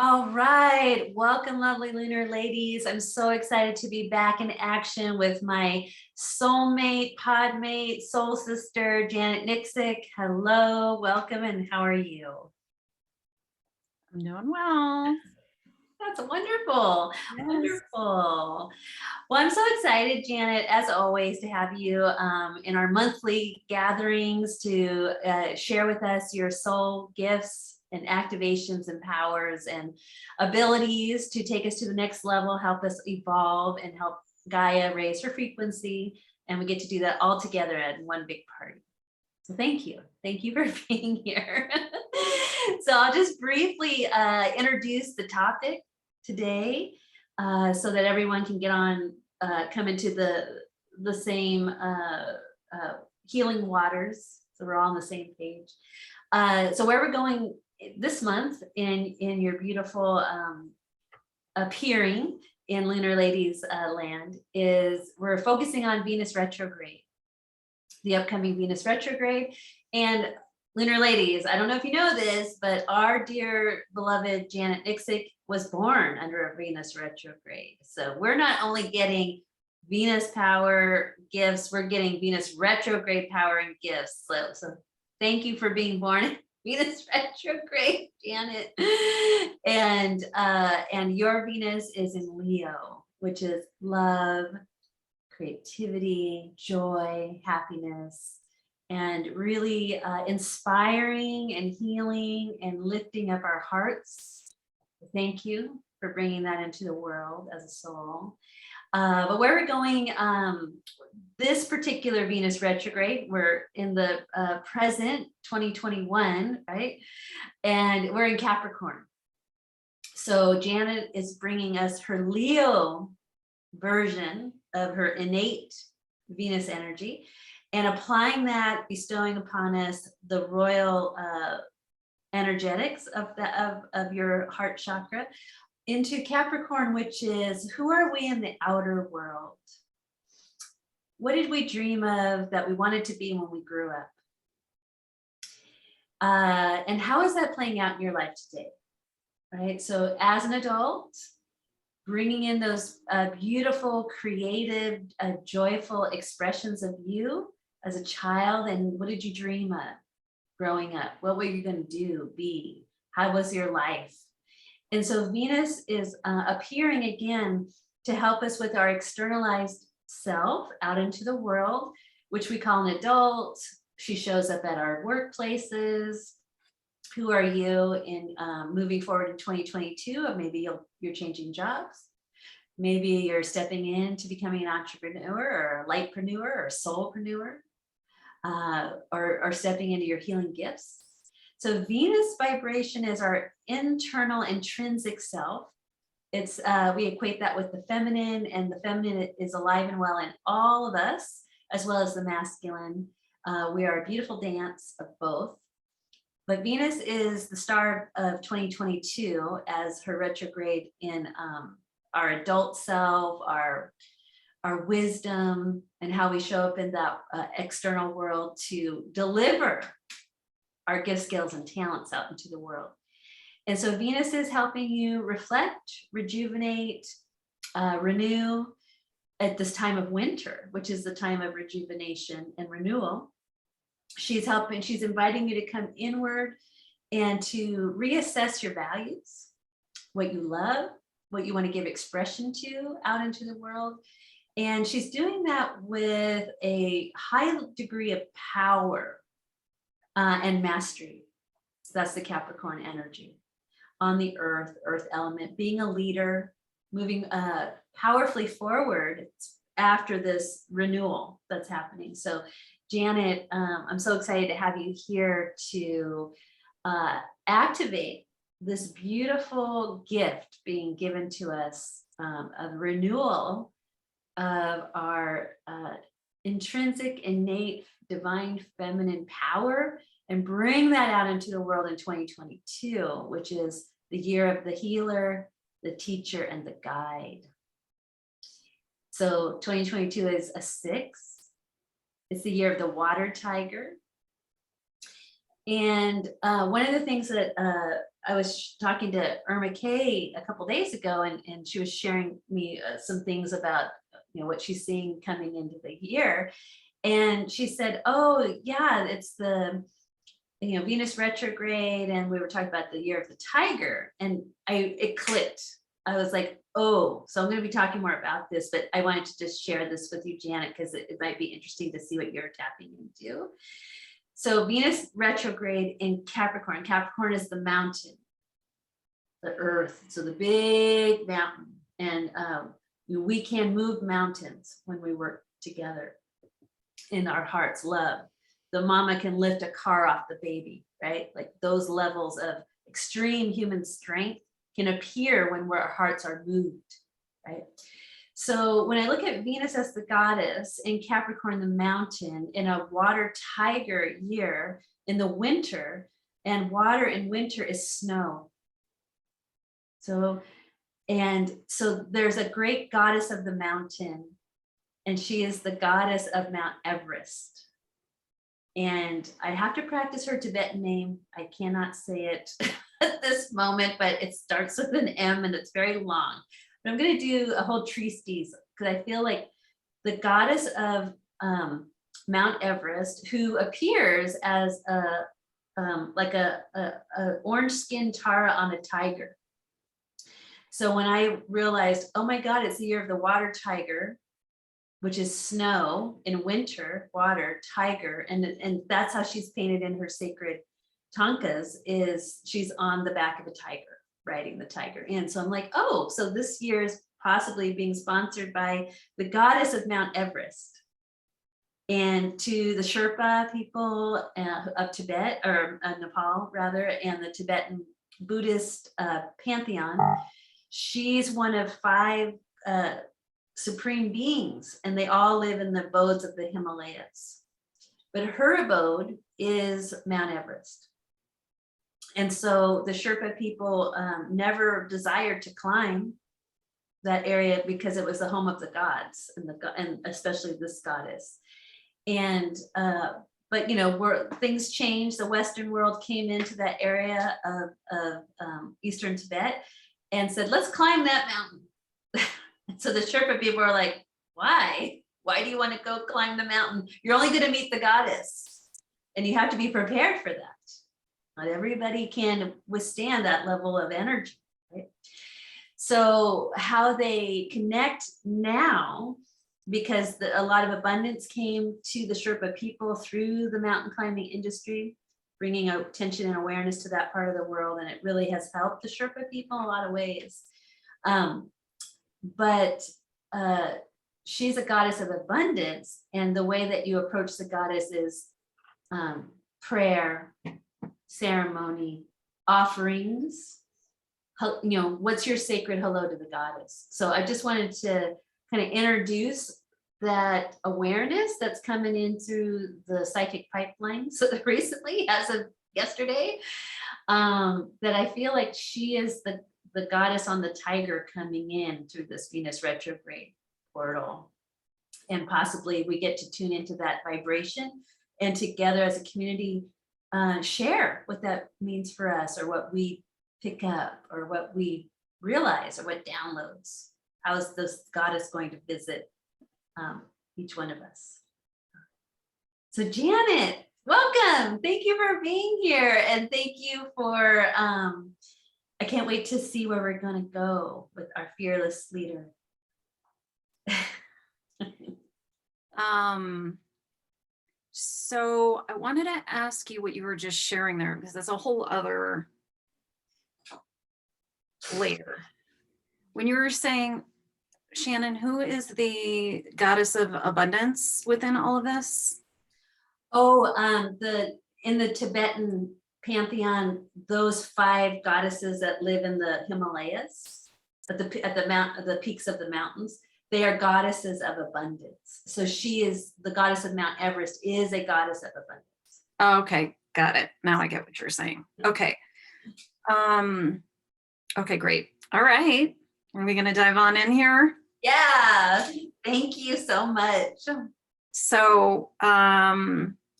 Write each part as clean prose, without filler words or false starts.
All right, welcome lovely lunar ladies. I'm so excited to be back in action with my soulmate, podmate, soul sister, Janet Nicksich. Hello, welcome, and how are you? I'm doing well. That's wonderful. Yes. Wonderful. Well, I'm so excited, Janet, as always, to have you in our monthly gatherings to share with us your soul gifts and activations and powers and abilities to take us to the next level, help us evolve, and help Gaia raise her frequency. And we get to do that all together at one big party. So thank you. Thank you for being here. So I'll just briefly introduce the topic today so that everyone can get on, come into the same healing waters. So we're all on the same page. So where we're going this month in your beautiful appearing in Lunar Ladies land is we're focusing on Venus retrograde, the upcoming Venus retrograde. And Lunar Ladies, I don't know if you know this, but our dear beloved Janet Nicksich was born under a Venus retrograde. So we're not only getting Venus power gifts, we're getting Venus retrograde power and gifts. So thank you for being born Venus retrograde, Janet. And your Venus is in Leo, which is love, creativity, joy, happiness, and really inspiring and healing and lifting up our hearts. Thank you for bringing that into the world as a soul. But where we're going, this particular Venus retrograde, we're in the present 2021, right? And we're in Capricorn. So Janet is bringing us her Leo version of her innate Venus energy and applying that, bestowing upon us the royal energetics of your heart chakra into Capricorn, which is who are we in the outer world? What did we dream of that we wanted to be when we grew up? And how is that playing out in your life today? Right. So as an adult, bringing in those beautiful, creative, joyful expressions of you as a child, and what did you dream of growing up? What were you going to do, be? How was your life? And so Venus is appearing again to help us with our externalized self out into the world, which we call an adult. She shows up at our workplaces. Who are you in moving forward in 2022? Or maybe you're changing jobs. Maybe you're stepping into becoming an entrepreneur or a lightpreneur or soulpreneur, or stepping into your healing gifts. So Venus vibration is our internal intrinsic self. It's we equate that with the feminine, and the feminine is alive and well in all of us, as well as the masculine. We are a beautiful dance of both. But Venus is the star of 2022 as her retrograde in our adult self, our wisdom, and how we show up in that external world to deliver our gifts, skills, and talents out into the world. And so Venus is helping you reflect, rejuvenate, renew at this time of winter, which is the time of rejuvenation and renewal. She's inviting you to come inward and to reassess your values, what you love, what you want to give expression to out into the world. And she's doing that with a high degree of power and mastery. So that's the Capricorn energy on the earth element, being a leader, moving powerfully forward after this renewal that's happening. So Janet, I'm so excited to have you here to activate this beautiful gift being given to us of renewal of our intrinsic, innate, divine feminine power, and bring that out into the world in 2022, which is the year of the healer, the teacher, and the guide. So 2022 is a 6. It's the year of the water tiger. And one of the things that I was talking to Irma Kay a couple days ago, and she was sharing me some things about, what she's seeing coming into the year. And she said, oh yeah, it's the, Venus retrograde. And we were talking about the year of the tiger, and it clicked. I was like, oh, so I'm going to be talking more about this, but I wanted to just share this with you, Janet, because it might be interesting to see what you're tapping into. So Venus retrograde in Capricorn. Capricorn is the mountain, the earth. So the big mountain. And we can move mountains when we work together in our heart's love. The mama can lift a car off the baby, right? Like those levels of extreme human strength can appear when our hearts are moved, right? So when I look at Venus as the goddess in Capricorn, the mountain, in a water tiger year in the winter, and water in winter is snow. So there's a great goddess of the mountain, and she is the goddess of Mount Everest. And I have to practice her Tibetan name. I cannot say it at this moment, but it starts with an M and it's very long. But I'm going to do a whole treatise because I feel like the goddess of Mount Everest, who appears as like a orange skinned Tara on a tiger. So when I realized, oh my God, it's the year of the water tiger, which is snow in winter, water tiger, and that's how she's painted in her sacred tankas, is she's on the back of a tiger, riding the tiger in. So I'm like, oh, so this year is possibly being sponsored by the goddess of Mount Everest. And to the Sherpa people of Tibet, or Nepal rather, and the Tibetan Buddhist pantheon, she's one of 5 supreme beings, and they all live in the abodes of the Himalayas. But her abode is Mount Everest. And so the Sherpa people never desired to climb that area because it was the home of the gods, and especially this goddess. And but where things changed, the Western world came into that area of Eastern Tibet and said, let's climb that mountain. So the Sherpa people are like, why? Why do you want to go climb the mountain? You're only going to meet the goddess, and you have to be prepared for that. Not everybody can withstand that level of energy, right? So how they connect now, because a lot of abundance came to the Sherpa people through the mountain climbing industry, bringing attention and awareness to that part of the world, and it really has helped the Sherpa people in a lot of ways. But she's a goddess of abundance, and the way that you approach the goddess is prayer, ceremony, offerings. What's your sacred hello to the goddess? So I just wanted to kind of introduce that awareness that's coming in through the psychic pipeline so recently, as of yesterday, that I feel like she is the goddess on the tiger coming in through this Venus retrograde portal. And possibly we get to tune into that vibration, and together as a community share what that means for us, or what we pick up, or what we realize, or what downloads. How is this goddess going to visit each one of us? So Janet, welcome. Thank you for being here. And thank you for, I can't wait to see where we're going to go with our fearless leader. So I wanted to ask you what you were just sharing there, because that's a whole other layer. When you were saying, Shannon, who is the goddess of abundance within all of this? Oh, in the Tibetan pantheon, those 5 goddesses that live in the Himalayas, at the peaks of the mountains, they are goddesses of abundance. So she is the goddess of Mount Everest, is a goddess of abundance. Okay, got it. Now I get what you're saying. Okay. Okay, great. All right. Are we going to dive on in here? Yeah. Thank you so much. So,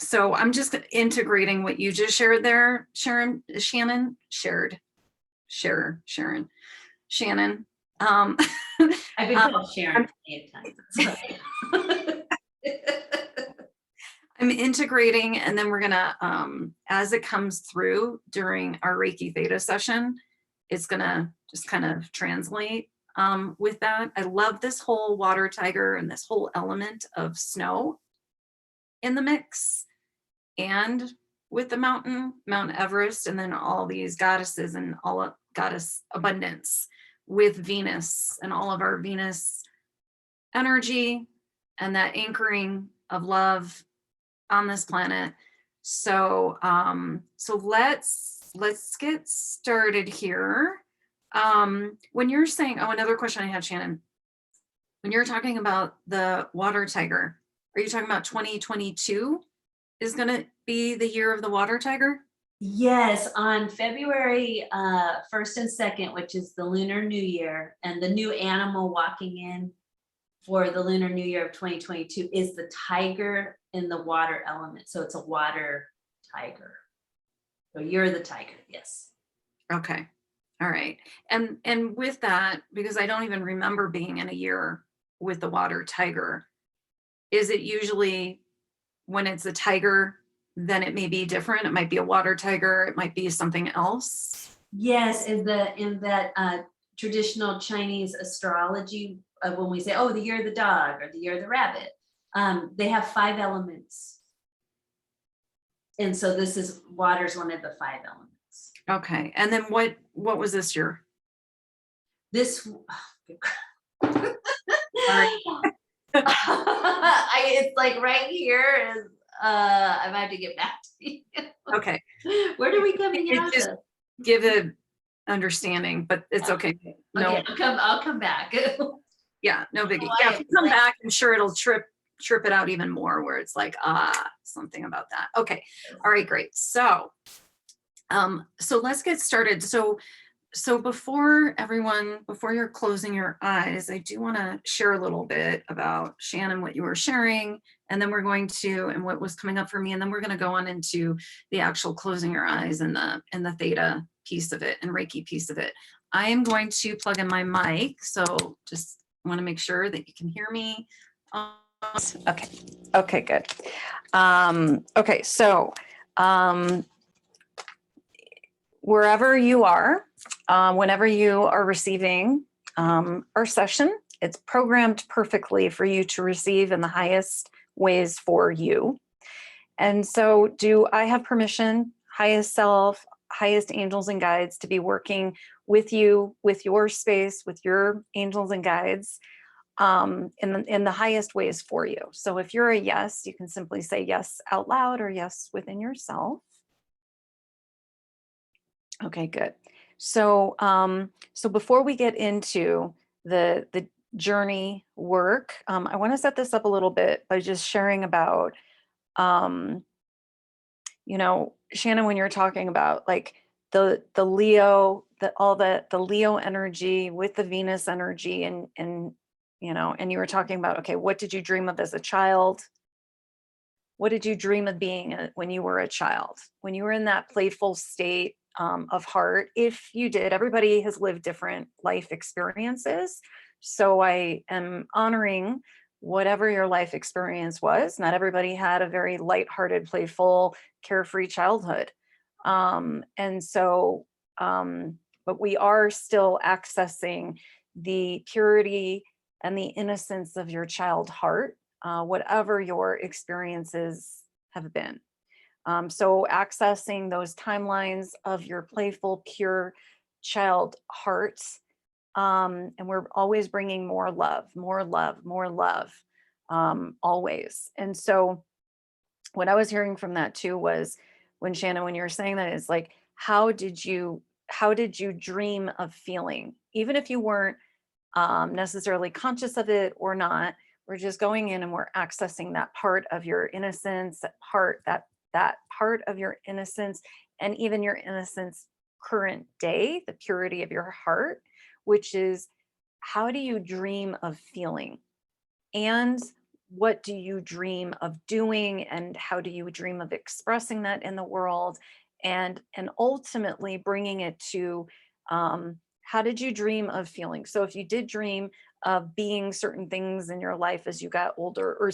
So I'm just integrating what you just shared there, Sharon, Shannon, Sharon. Um, I've been called Sharon many times. I'm integrating, and then we're gonna, as it comes through during our Reiki-Theta session, it's gonna just kind of translate with that. I love this whole water tiger and this whole element of snow in the mix, and with the Mount Everest, and then all these goddesses and all of goddess abundance with Venus and all of our Venus energy and that anchoring of love on this planet. So so let's get started here. When you're saying, oh, another question I had, Shannon, when you're talking about the water tiger, are you talking about 2022 is going to be the year of the water tiger? Yes, on February 1st and 2nd, which is the Lunar New Year, and the new animal walking in for the Lunar New Year of 2022 is the tiger in the water element. So it's a water tiger. So you're the tiger, yes. Okay. All right. And with that, because I don't even remember being in a year with the water tiger, is it usually when it's a tiger, then it may be different? It might be a water tiger, it might be something else. Yes, in that traditional Chinese astrology, when we say, oh, the year of the dog or the year of the rabbit, they have 5 elements. And so this is water's one of the 5 elements. Okay. And then what was this year? This Sorry. it's like right here is I might have to get back to you. Okay. Where do we coming It out just of? give a understanding, but it's okay. No, Okay, I'll come back. yeah, no biggie. Why Yeah, if you it's come like- back, I'm sure it'll trip it out even more, where it's like, something about that. Okay. All right, great. So let's get started. So before you're closing your eyes, I do want to share a little bit about Shannon, what you were sharing, and then we're going to, and what was coming up for me, and then we're going to go on into the actual closing your eyes and the Theta piece of it and Reiki piece of it. I am going to plug in my mic, so just want to make sure that you can hear me. Okay, good. Okay, so wherever you are, whenever you are receiving our session, it's programmed perfectly for you to receive in the highest ways for you. And so do I have permission, highest self, highest angels and guides, to be working with you, with your space, with your angels and guides in the highest ways for you? So if you're a yes, you can simply say yes out loud or yes within yourself. Okay, good. So, so before we get into the journey work, I want to set this up a little bit by just sharing about, Shannon, when you're talking about like the Leo, the Leo energy with the Venus energy, and and you were talking about, okay, what did you dream of as a child? What did you dream of being when you were a child? When you were in that playful state of heart, if you did, everybody has lived different life experiences. So I am honoring whatever your life experience was. Not everybody had a very lighthearted, playful, carefree childhood. And so, but we are still accessing the purity and the innocence of your child heart, whatever your experiences have been. So accessing those timelines of your playful, pure child hearts. And we're always bringing more love, more love, more love, always. And so what I was hearing from that too was when Shannon, when you were saying that, is like, how did you dream of feeling? Even if you weren't necessarily conscious of it or not, we're just going in and we're accessing that part of your innocence, that part of your innocence, and even your innocence current day, the purity of your heart, which is, how do you dream of feeling? And what do you dream of doing, and how do you dream of expressing that in the world, and ultimately bringing it to how did you dream of feeling. So if you did dream of being certain things in your life as you got older,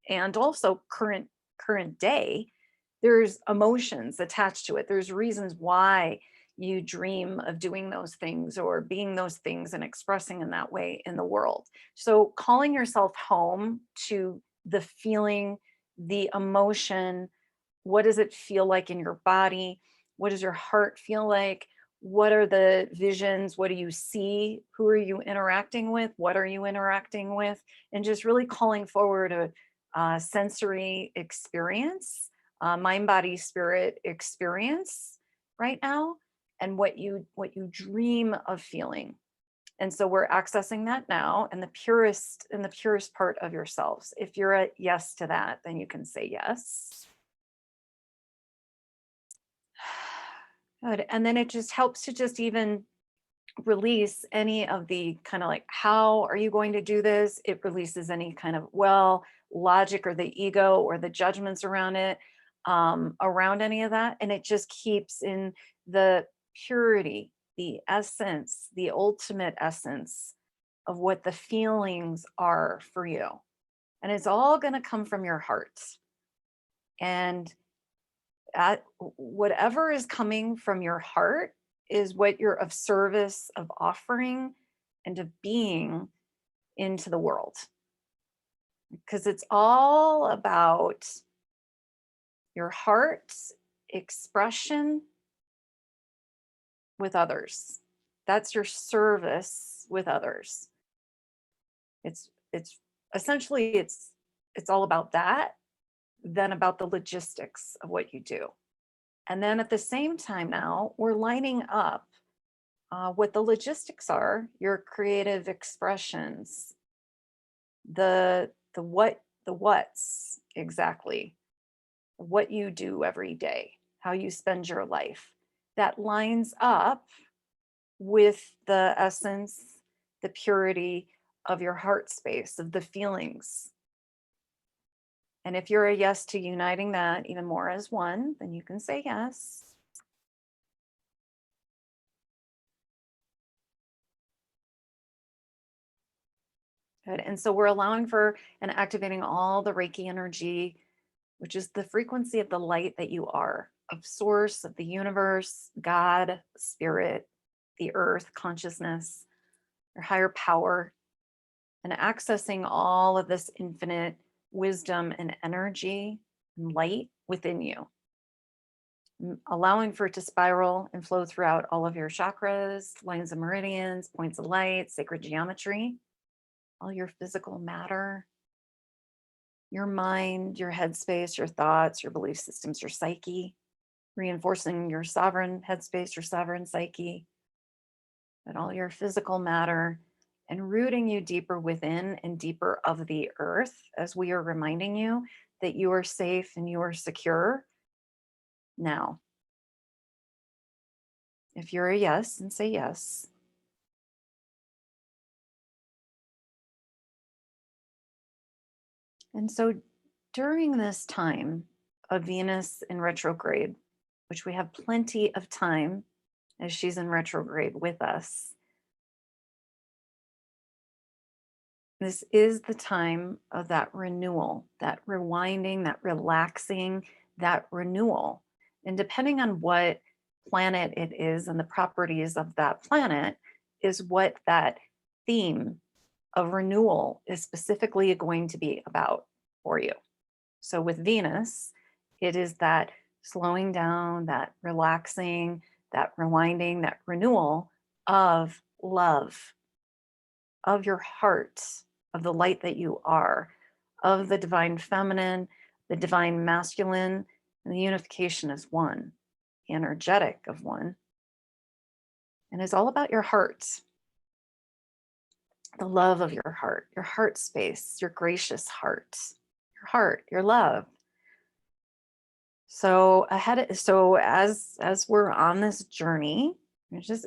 and also current day, there's emotions attached to it, there's reasons why you dream of doing those things or being those things and expressing in that way in the world. So calling yourself home to the feeling, the emotion, what does it feel like in your body? What does your heart feel like? What are the visions? What do you see? Who are you interacting with? What are you interacting with? And just really calling forward a sensory experience, mind, body, spirit experience right now, and what you dream of feeling. And so we're accessing that now in the purest part of yourselves. If you're a yes to that, then you can say yes. Good. And then it just helps to just even release any of the kind of like, how are you going to do this? It releases any kind of, well, logic or the ego or the judgments around it, around any of that. And it just keeps in the purity, the essence, the ultimate essence of what the feelings are for you. And it's all going to come from your heart. And at whatever is coming from your heart is what you're of service, of offering, and of being into the world. Because it's all about your heart's expression with others. That's your service with others. It's essentially it's all about that, then about the logistics of what you do. And then at the same time now, we're lining up what the logistics are, your creative expressions, the what's exactly, what you do every day, how you spend your life. That lines up with the essence, the purity of your heart space, of the feelings. And if you're a yes to uniting that even more as one, then you can say yes. Good. And so we're allowing for and activating all the Reiki energy, which is the frequency of the light that you are, of source, of the universe, God, spirit, the earth, consciousness, your higher power, and accessing all of this infinite wisdom and energy and light within you. Allowing for it to spiral and flow throughout all of your chakras, lines of meridians, points of light, sacred geometry, all your physical matter, your mind, your headspace, your thoughts, your belief systems, your psyche, reinforcing your sovereign headspace, your sovereign psyche, and all your physical matter, and rooting you deeper within and deeper of the earth, as we are reminding you that you are safe and you are secure now. If you're a yes, and say yes. And so during this time of Venus in retrograde, which we have plenty of time as she's in retrograde with us, this is the time of that renewal, that rewinding, that relaxing, that renewal. And depending on what planet it is and the properties of that planet is what that theme of renewal is specifically going to be about for you. So with Venus, it is that slowing down, that relaxing, that rewinding, that renewal of love, of your heart, of the light that you are, of the divine feminine, the divine masculine, and the unification as one, the energetic of one. And it's all about your heart, the love of your heart space, your gracious heart, your love. So as we're on this journey, we're just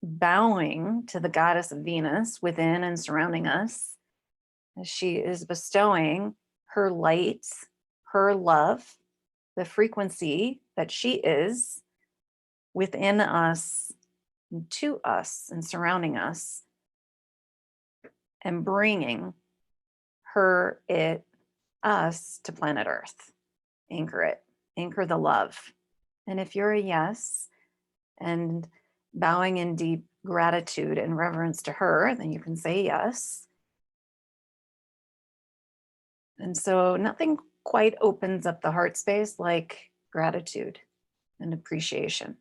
bowing to the goddess of Venus within and surrounding us, as she is bestowing her light, her love, the frequency that she is within us, and to us, and surrounding us, and bringing her, it, us to planet Earth. Anchor it, anchor the love. And if you're a yes, and bowing in deep gratitude and reverence to her, then you can say yes. And so nothing quite opens up the heart space like gratitude and appreciation.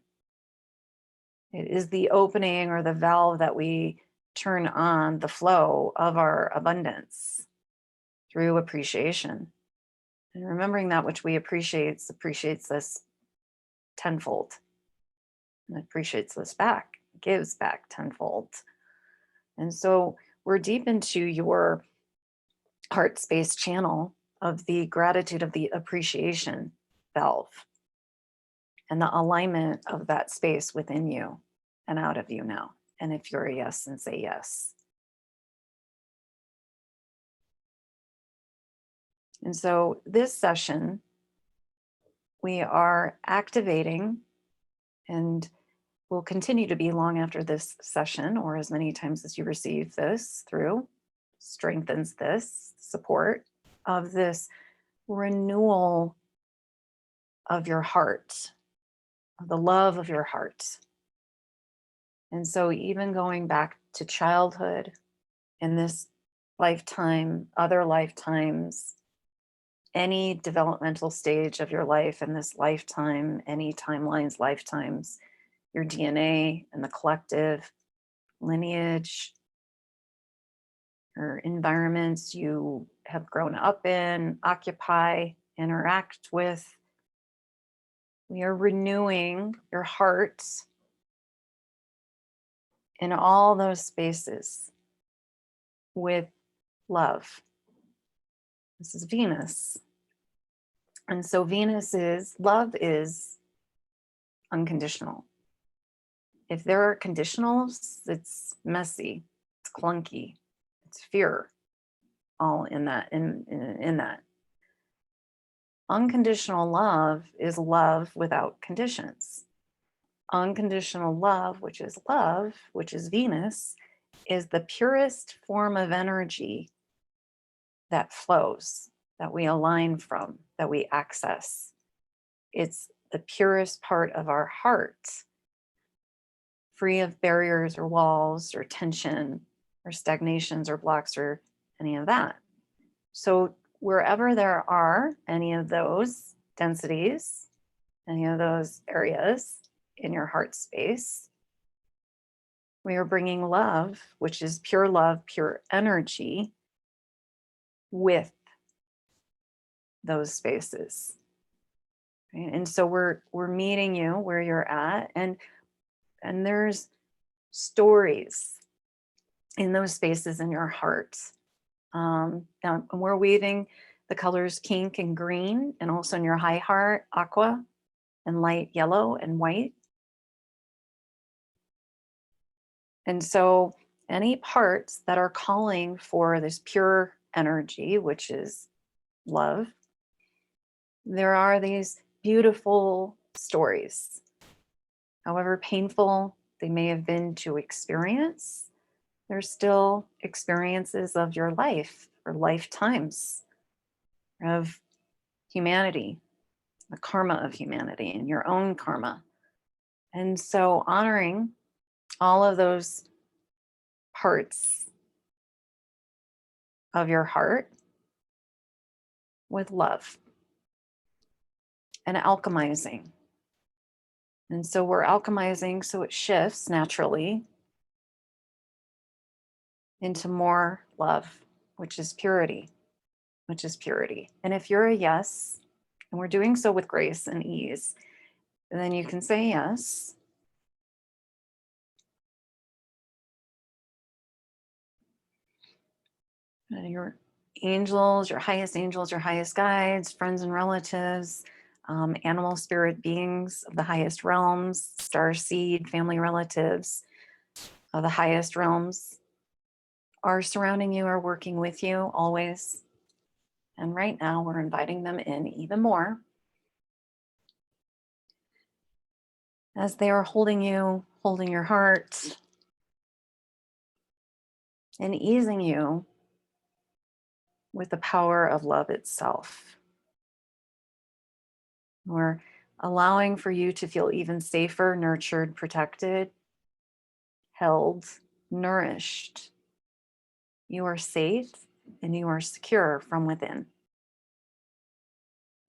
It is the opening or the valve that we turn on the flow of our abundance through appreciation. And remembering that which we appreciates us tenfold, and appreciates us back, gives back tenfold. And so we're deep into your heart space channel of the gratitude, of the appreciation valve, and the alignment of that space within you and out of you now. And if you're a yes, then say yes. And so this session, we are activating, and will continue to be long after this session, or as many times as you receive this through, strengthens this support of this renewal of your heart, of the love of your heart. And so even going back to childhood, in this lifetime, other lifetimes, any developmental stage of your life in this lifetime, any timelines, lifetimes, your DNA and the collective lineage, or environments you have grown up in, occupy, interact with. We are renewing your heart in all those spaces with love. This is Venus. And so Venus is, love is unconditional. If there are conditionals, it's messy, it's clunky, it's fear, all in that, in that. Unconditional love is love without conditions. Unconditional love, which is Venus, is the purest form of energy that flows, that we align from, that we access. It's the purest part of our heart, free of barriers or walls or tension or stagnations or blocks or any of that. So wherever there are any of those densities, any of those areas in your heart space, we are bringing love, which is pure love, pure energy, with those spaces. Right? And so we're meeting you where you're at, and there's stories in those spaces in your heart. Now we're weaving the colors pink and green, and also in your high heart, aqua and light yellow and white. And so any parts that are calling for this pure energy, which is love, there are these beautiful stories. However painful they may have been to experience, they're still experiences of your life or lifetimes of humanity, the karma of humanity and your own karma. And so honoring all of those parts of your heart with love and alchemizing. And so we're alchemizing so it shifts naturally into more love, which is purity, And if you're a yes, and we're doing so with grace and ease, then you can say yes. Your angels, your highest guides, friends and relatives, animal spirit beings of the highest realms, star seed, family relatives of the highest realms, are surrounding you, are working with you always. And right now, we're inviting them in even more as they are holding you, holding your heart, and easing you with the power of love itself. We're allowing for you to feel even safer, nurtured, protected, held, nourished. You are safe and you are secure from within.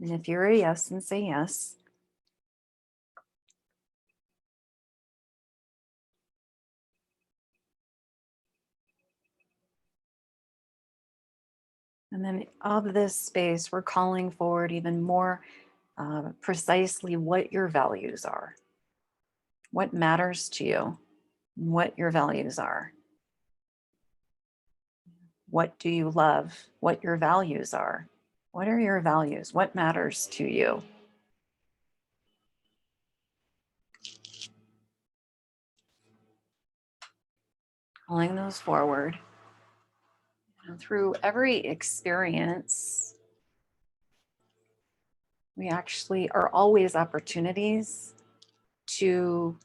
And if you're a yes, then say yes. And then of this space, we're calling forward even more precisely what your values are, what matters to you, what your values are. What do you love? What your values are. What are your values? What matters to you? Calling those forward. And through every experience, we actually are always opportunities to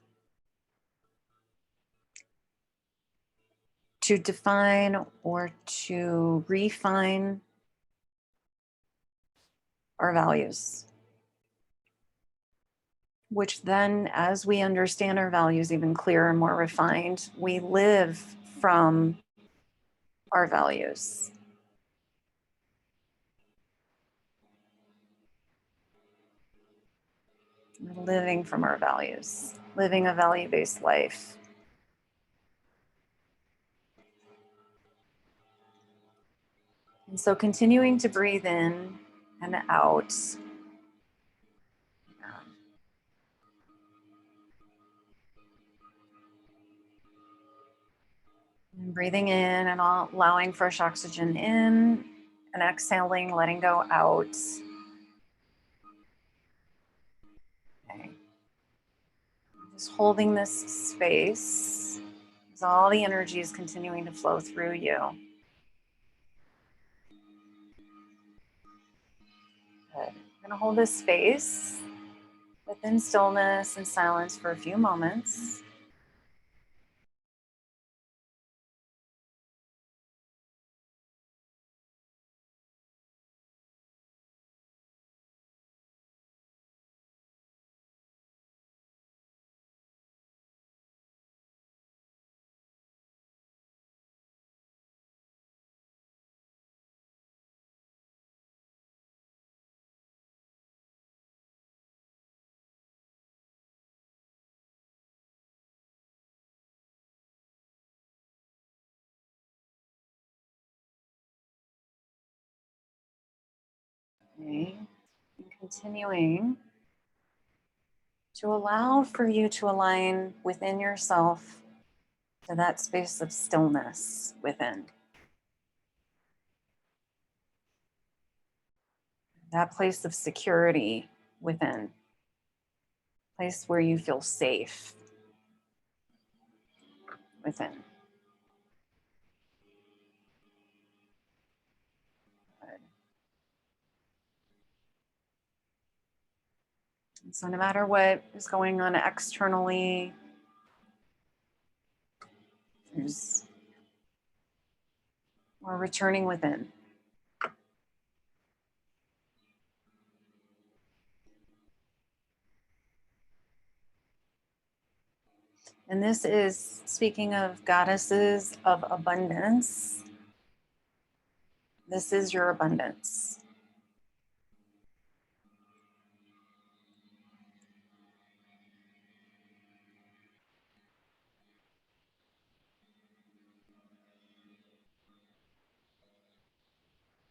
define or to refine our values, which then, as we understand our values even clearer and more refined, we live from our values. We're living from our values, living a value-based life. And so continuing to breathe in and out. And breathing in and allowing fresh oxygen in and exhaling, letting go out. Okay. Just holding this space as all the energy is continuing to flow through you. Good. We're going to hold this space within stillness and silence for a few moments. Okay. And continuing to allow for you to align within yourself to that space of stillness within. That place of security within. Place where you feel safe within. Good. And so no matter what is going on externally, we're returning within. And this is speaking of goddesses of abundance. This is your abundance.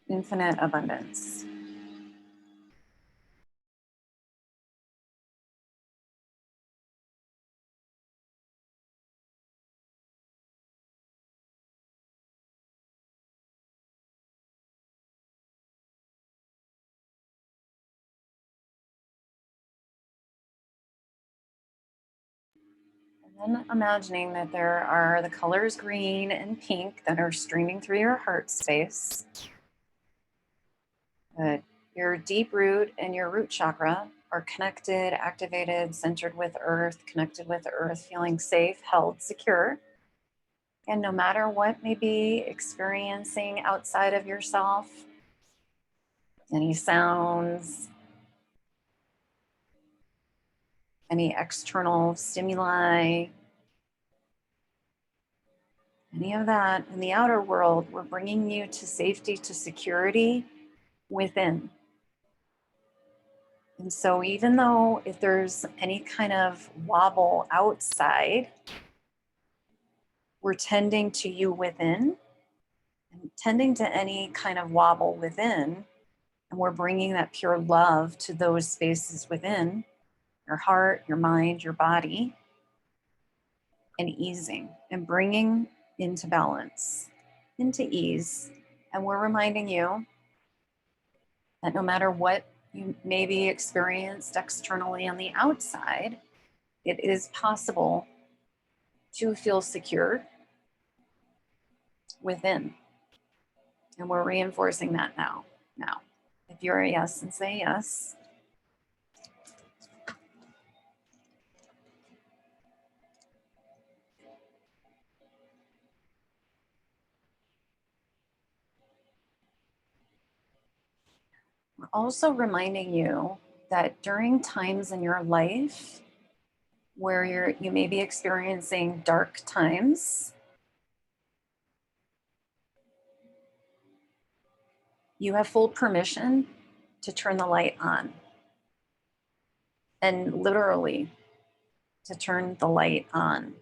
Infinite abundance. And then imagining that there are the colors green and pink that are streaming through your heart space. That your deep root and your root chakra are connected, activated, centered with earth, connected with earth, feeling safe, held, secure. And no matter what may be experiencing outside of yourself, any sounds, any external stimuli, any of that in the outer world, we're bringing you to safety, to security within. And so even though if there's any kind of wobble outside, we're tending to you within and tending to any kind of wobble within. And we're bringing that pure love to those spaces within your heart, your mind, your body, and easing and bringing into balance, into ease. And we're reminding you that no matter what you may be experienced externally on the outside, it is possible to feel secure within. And we're reinforcing that now. Now, if you're a yes, and say yes. We're also reminding you that during times in your life where you may be experiencing dark times, you have full permission to turn the light on. And literally to turn the light on.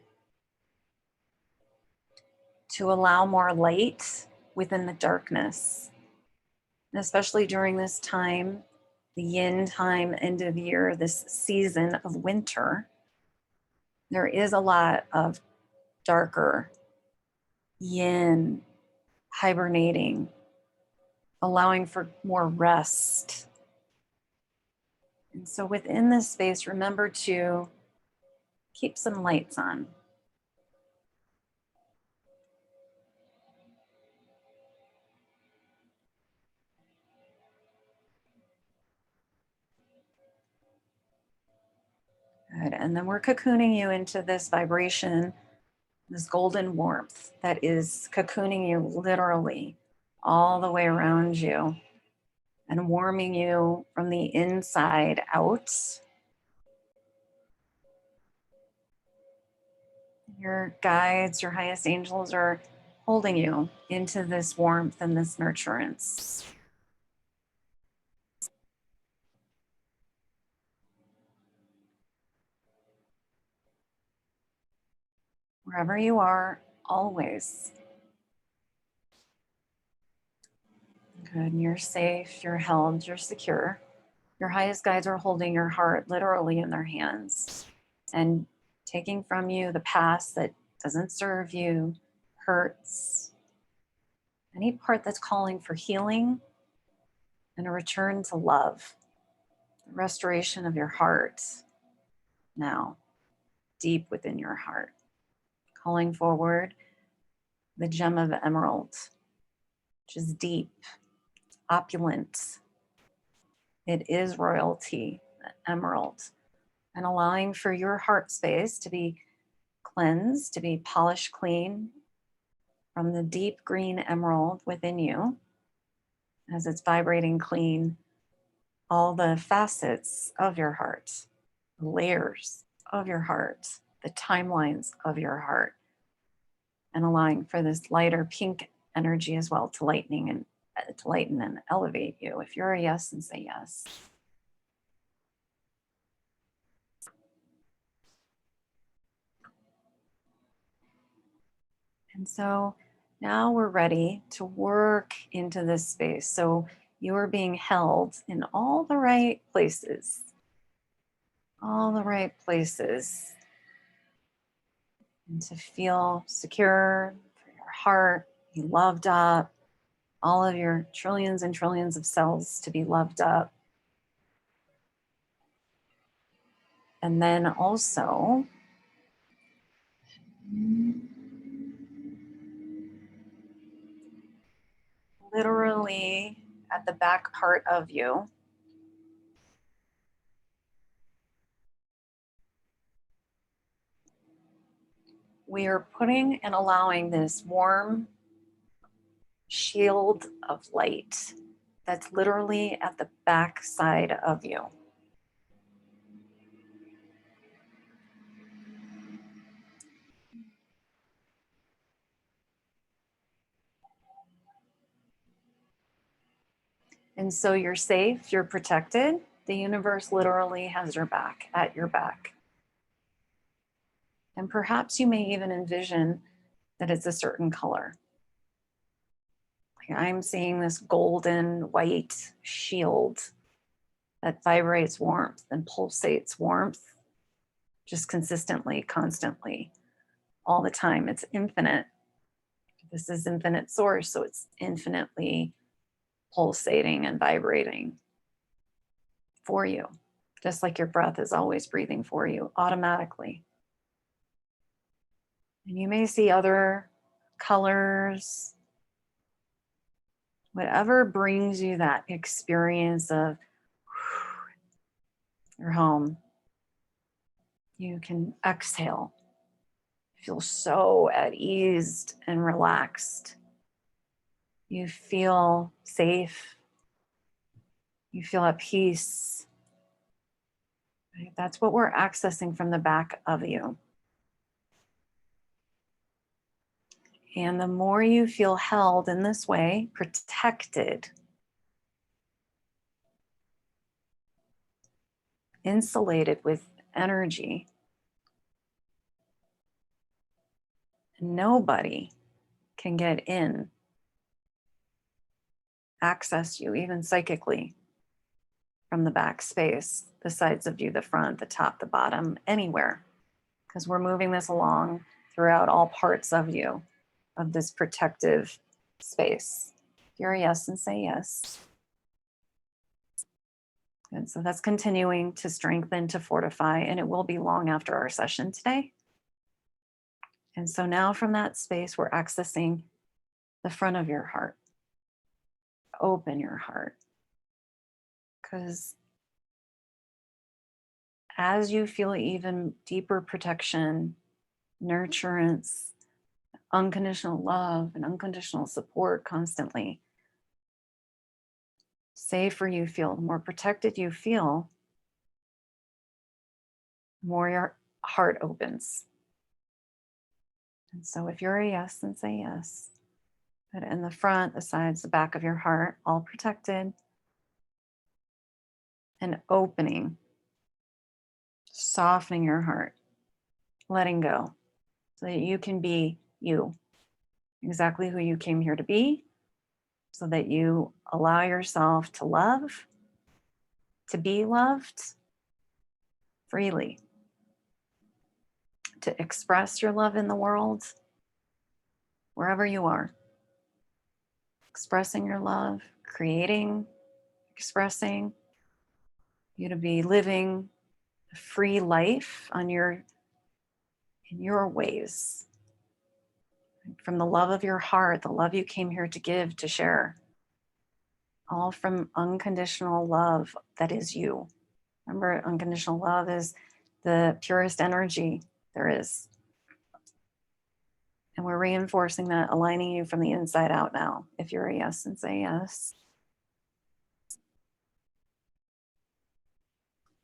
To allow more light within the darkness. And especially during this time, the yin time, end of year, this season of winter, there is a lot of darker yin, hibernating, allowing for more rest. And so within this space, remember to keep some lights on. Good. And then we're cocooning you into this vibration, this golden warmth that is cocooning you literally all the way around you and warming you from the inside out. Your guides, your highest angels are holding you into this warmth and this nurturance. Wherever you are, always. Good, and you're safe, you're held, you're secure. Your highest guides are holding your heart literally in their hands and taking from you the past that doesn't serve you, hurts, any part that's calling for healing and a return to love, the restoration of your heart now, deep within your heart. Calling forward the gem of emerald, which is deep, opulent. It is royalty, emerald, and allowing for your heart space to be cleansed, to be polished clean from the deep green emerald within you as it's vibrating clean all the facets of your heart, the layers of your heart, the timelines of your heart, and allowing for this lighter pink energy as well to lighten and elevate you. If you're a yes, and say yes. And so now we're ready to work into this space. So you are being held in all the right places. All the right places. And to feel secure for your heart, be loved up, all of your trillions and trillions of cells to be loved up. And then also literally at the back part of you. We are putting and allowing this warm shield of light that's literally at the back side of you. And so you're safe, you're protected. The universe literally has your back, at your back. And perhaps you may even envision that it's a certain color. Like I'm seeing this golden white shield that vibrates warmth and pulsates warmth just consistently, constantly, all the time. It's infinite. This is infinite source, so it's infinitely pulsating and vibrating for you, just like your breath is always breathing for you automatically. And you may see other colors, whatever brings you that experience of your home. You can exhale, feel so at ease and relaxed. You feel safe. You feel at peace. Right? That's what we're accessing from the back of you. And the more you feel held in this way, protected, insulated with energy, nobody can get in, access you, even psychically, from the back space, the sides of you, the front, the top, the bottom, anywhere, because we're moving this along throughout all parts of you, of this protective space. If you're a yes, and say yes. And so that's continuing to strengthen, to fortify, and it will be long after our session today. And so now from that space, we're accessing the front of your heart. Open your heart. Because as you feel even deeper protection, nurturance, unconditional love, and unconditional support constantly, safer you feel, the more protected you feel, the more your heart opens. And so if you're a yes, then say yes. But in the front, the sides, the back of your heart, all protected and opening, softening your heart, letting go so that you can be you, exactly who you came here to be, so that you allow yourself to love, to be loved freely, to express your love in the world, wherever you are. Expressing your love, creating, expressing, you to be living a free life in your ways. From the love of your heart, the love you came here to give, to share. All from unconditional love that is you. Remember, unconditional love is the purest energy there is. And we're reinforcing that, aligning you from the inside out now. If you're a yes, and say yes.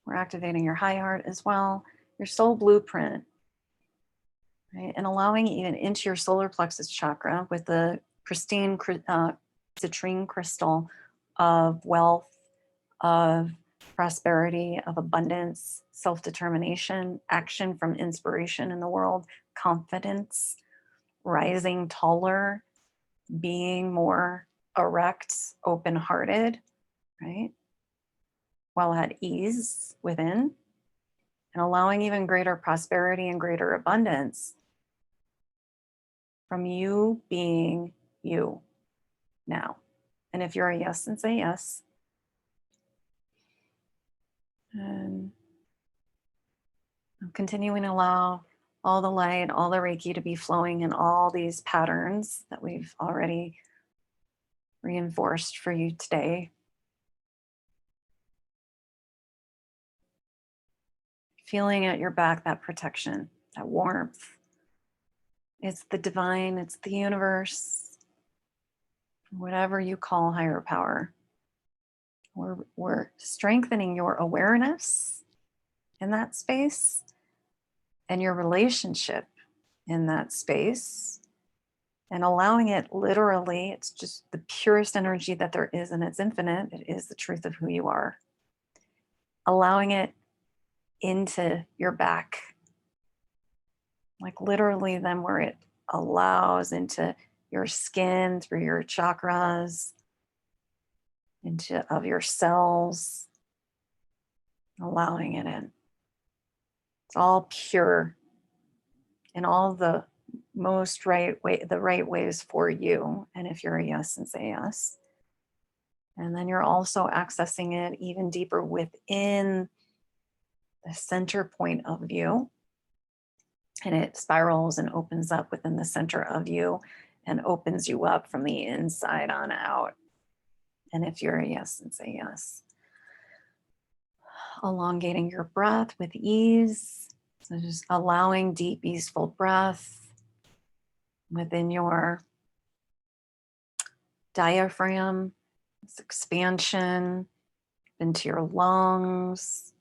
We're activating your high heart as well, your soul blueprint, right? And allowing even into your solar plexus chakra with the pristine citrine crystal of wealth, of prosperity, of abundance, self-determination, action from inspiration in the world, confidence, rising taller, being more erect, open-hearted, right? While at ease within, and allowing even greater prosperity and greater abundance from you being you now. And if you're a yes, then say yes. And I'm continuing to allow all the light, all the Reiki to be flowing in all these patterns that we've already reinforced for you today. Feeling at your back that protection, that warmth. It's the divine, it's the universe, whatever you call higher power. We're strengthening your awareness in that space and your relationship in that space and allowing it literally, it's just the purest energy that there is and it's infinite. It is the truth of who you are. Allowing it into your back, like literally then where it allows into your skin, through your chakras, into of your cells, allowing it in. It's all pure in all the most right way, the right ways for you. And if you're a yes, and say yes. And then you're also accessing it even deeper within the center point of you. And it spirals and opens up within the center of you and opens you up from the inside on out. And if you're a yes, and say yes. Elongating your breath with ease. So just allowing deep, easeful breath within your diaphragm, this expansion into your lungs,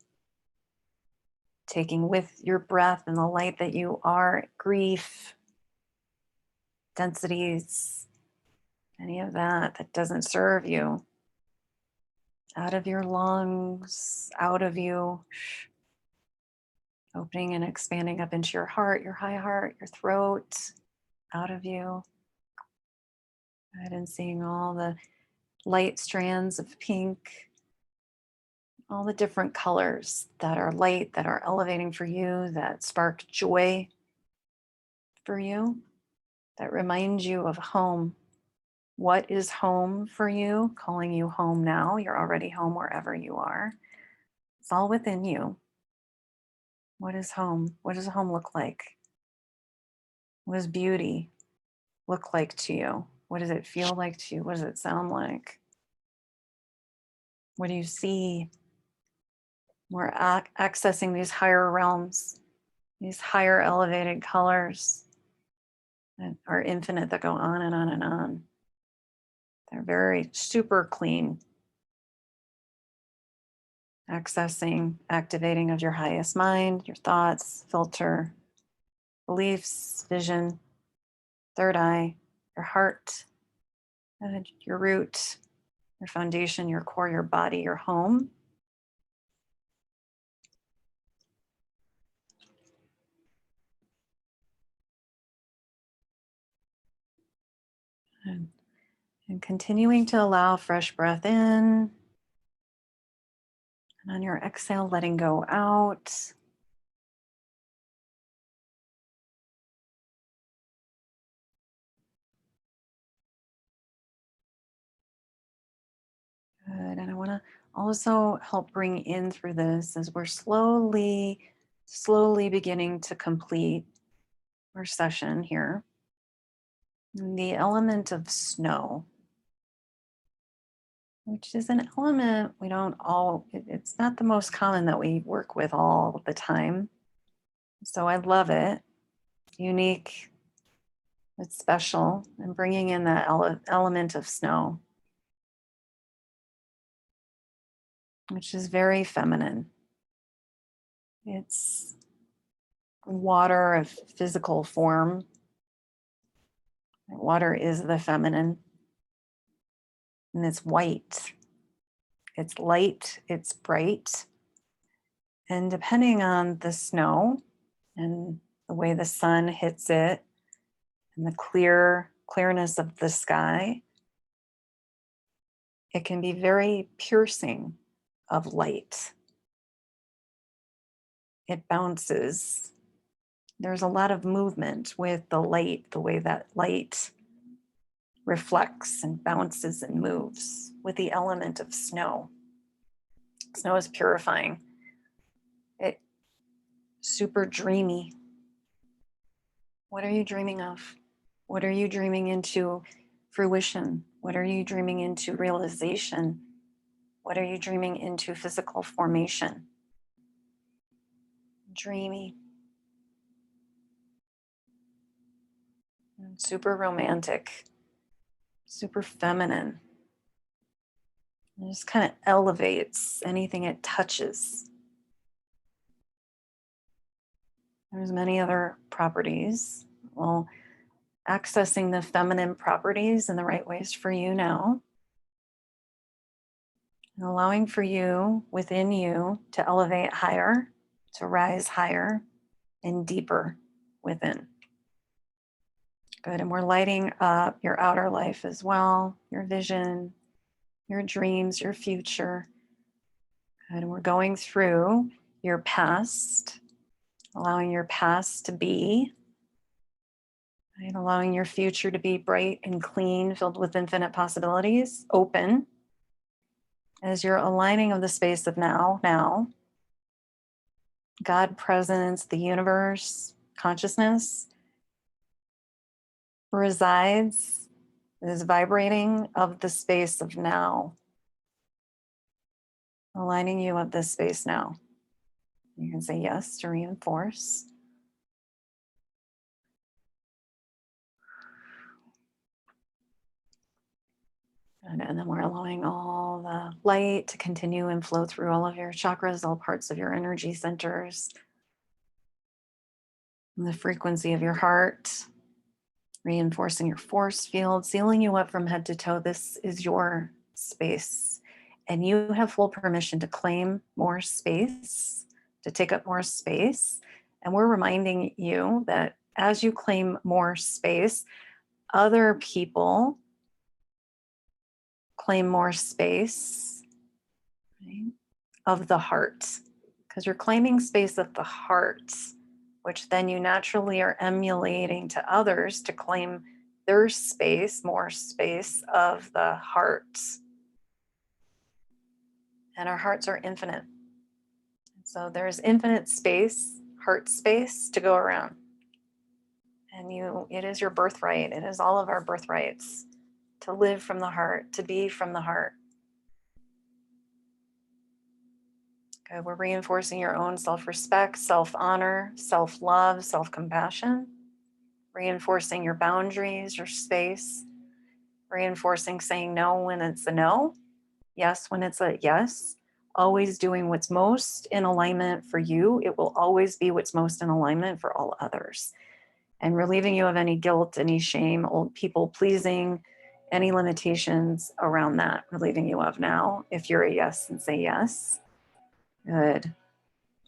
taking with your breath and the light that you are, grief, densities, any of that doesn't serve you, out of your lungs, out of you, opening and expanding up into your heart, your high heart, your throat, out of you. Go ahead and seeing all the light strands of pink, all the different colors that are light, that are elevating for you, that spark joy for you, that remind you of home. What is home for you? Calling you home now. You're already home wherever you are. It's all within you. What is home? What does home look like? What does beauty look like to you? What does it feel like to you? What does it sound like? What do you see? We're accessing these higher realms, these higher elevated colors that are infinite, that go on and on and on. They're very super clean. Accessing, activating of your highest mind, your thoughts, filter, beliefs, vision, third eye, your heart, your root, your foundation, your core, your body, your home. And continuing to allow fresh breath in. And on your exhale, letting go out. Good. And I want to also help bring in through this as we're slowly beginning to complete our session here. The element of snow, which is an element we don't all, it's not the most common that we work with all the time. So I love it. Unique, it's special, and bringing in that element of snow, which is very feminine. It's water of physical form. Water is the feminine, and it's white. It's light, it's bright. And depending on the snow and the way the sun hits it and the clearness of the sky, it can be very piercing of light. It bounces. There's a lot of movement with the light, the way that light reflects and bounces and moves with the element of snow. Snow is purifying. It's super dreamy. What are you dreaming of? What are you dreaming into fruition What are you dreaming into realization? What are you dreaming into physical formation? Dreamy. And super romantic. Super feminine. It just kind of elevates anything it touches. There's many other properties. Well, accessing the feminine properties in the right ways for you now. And allowing for you, within you, to elevate higher, to rise higher and deeper within. Good. And we're lighting up your outer life as well, your vision, your dreams, your future. Good. And we're going through your past, allowing your past to be, right? Allowing your future to be bright and clean, filled with infinite possibilities, open, as you're aligning of the space of now, God presence, the universe, consciousness resides, is vibrating of the space of now, aligning you of this space now. You can say yes to reinforce. And then we're allowing all the light to continue and flow through all of your chakras, all parts of your energy centers, and the frequency of your heart, reinforcing your force field, sealing you up from head to toe. This is your space. And you have full permission to claim more space, to take up more space. And we're reminding you that as you claim more space, other people claim more space, right, of the heart, because you're claiming space of the heart, which then you naturally are emulating to others to claim their space, more space of the heart. And our hearts are infinite. So there's infinite space, heart space to go around. And it is your birthright. It is all of our birthrights to live from the heart, to be from the heart. Okay, we're reinforcing your own self-respect, self-honor, self-love, self-compassion, reinforcing your boundaries, your space, reinforcing saying no when it's a no, yes when it's a yes, always doing what's most in alignment for you. It will always be what's most in alignment for all others. And relieving you of any guilt, any shame, old people pleasing, any limitations around that, relieving you of now. If you're a yes, and say yes. Good.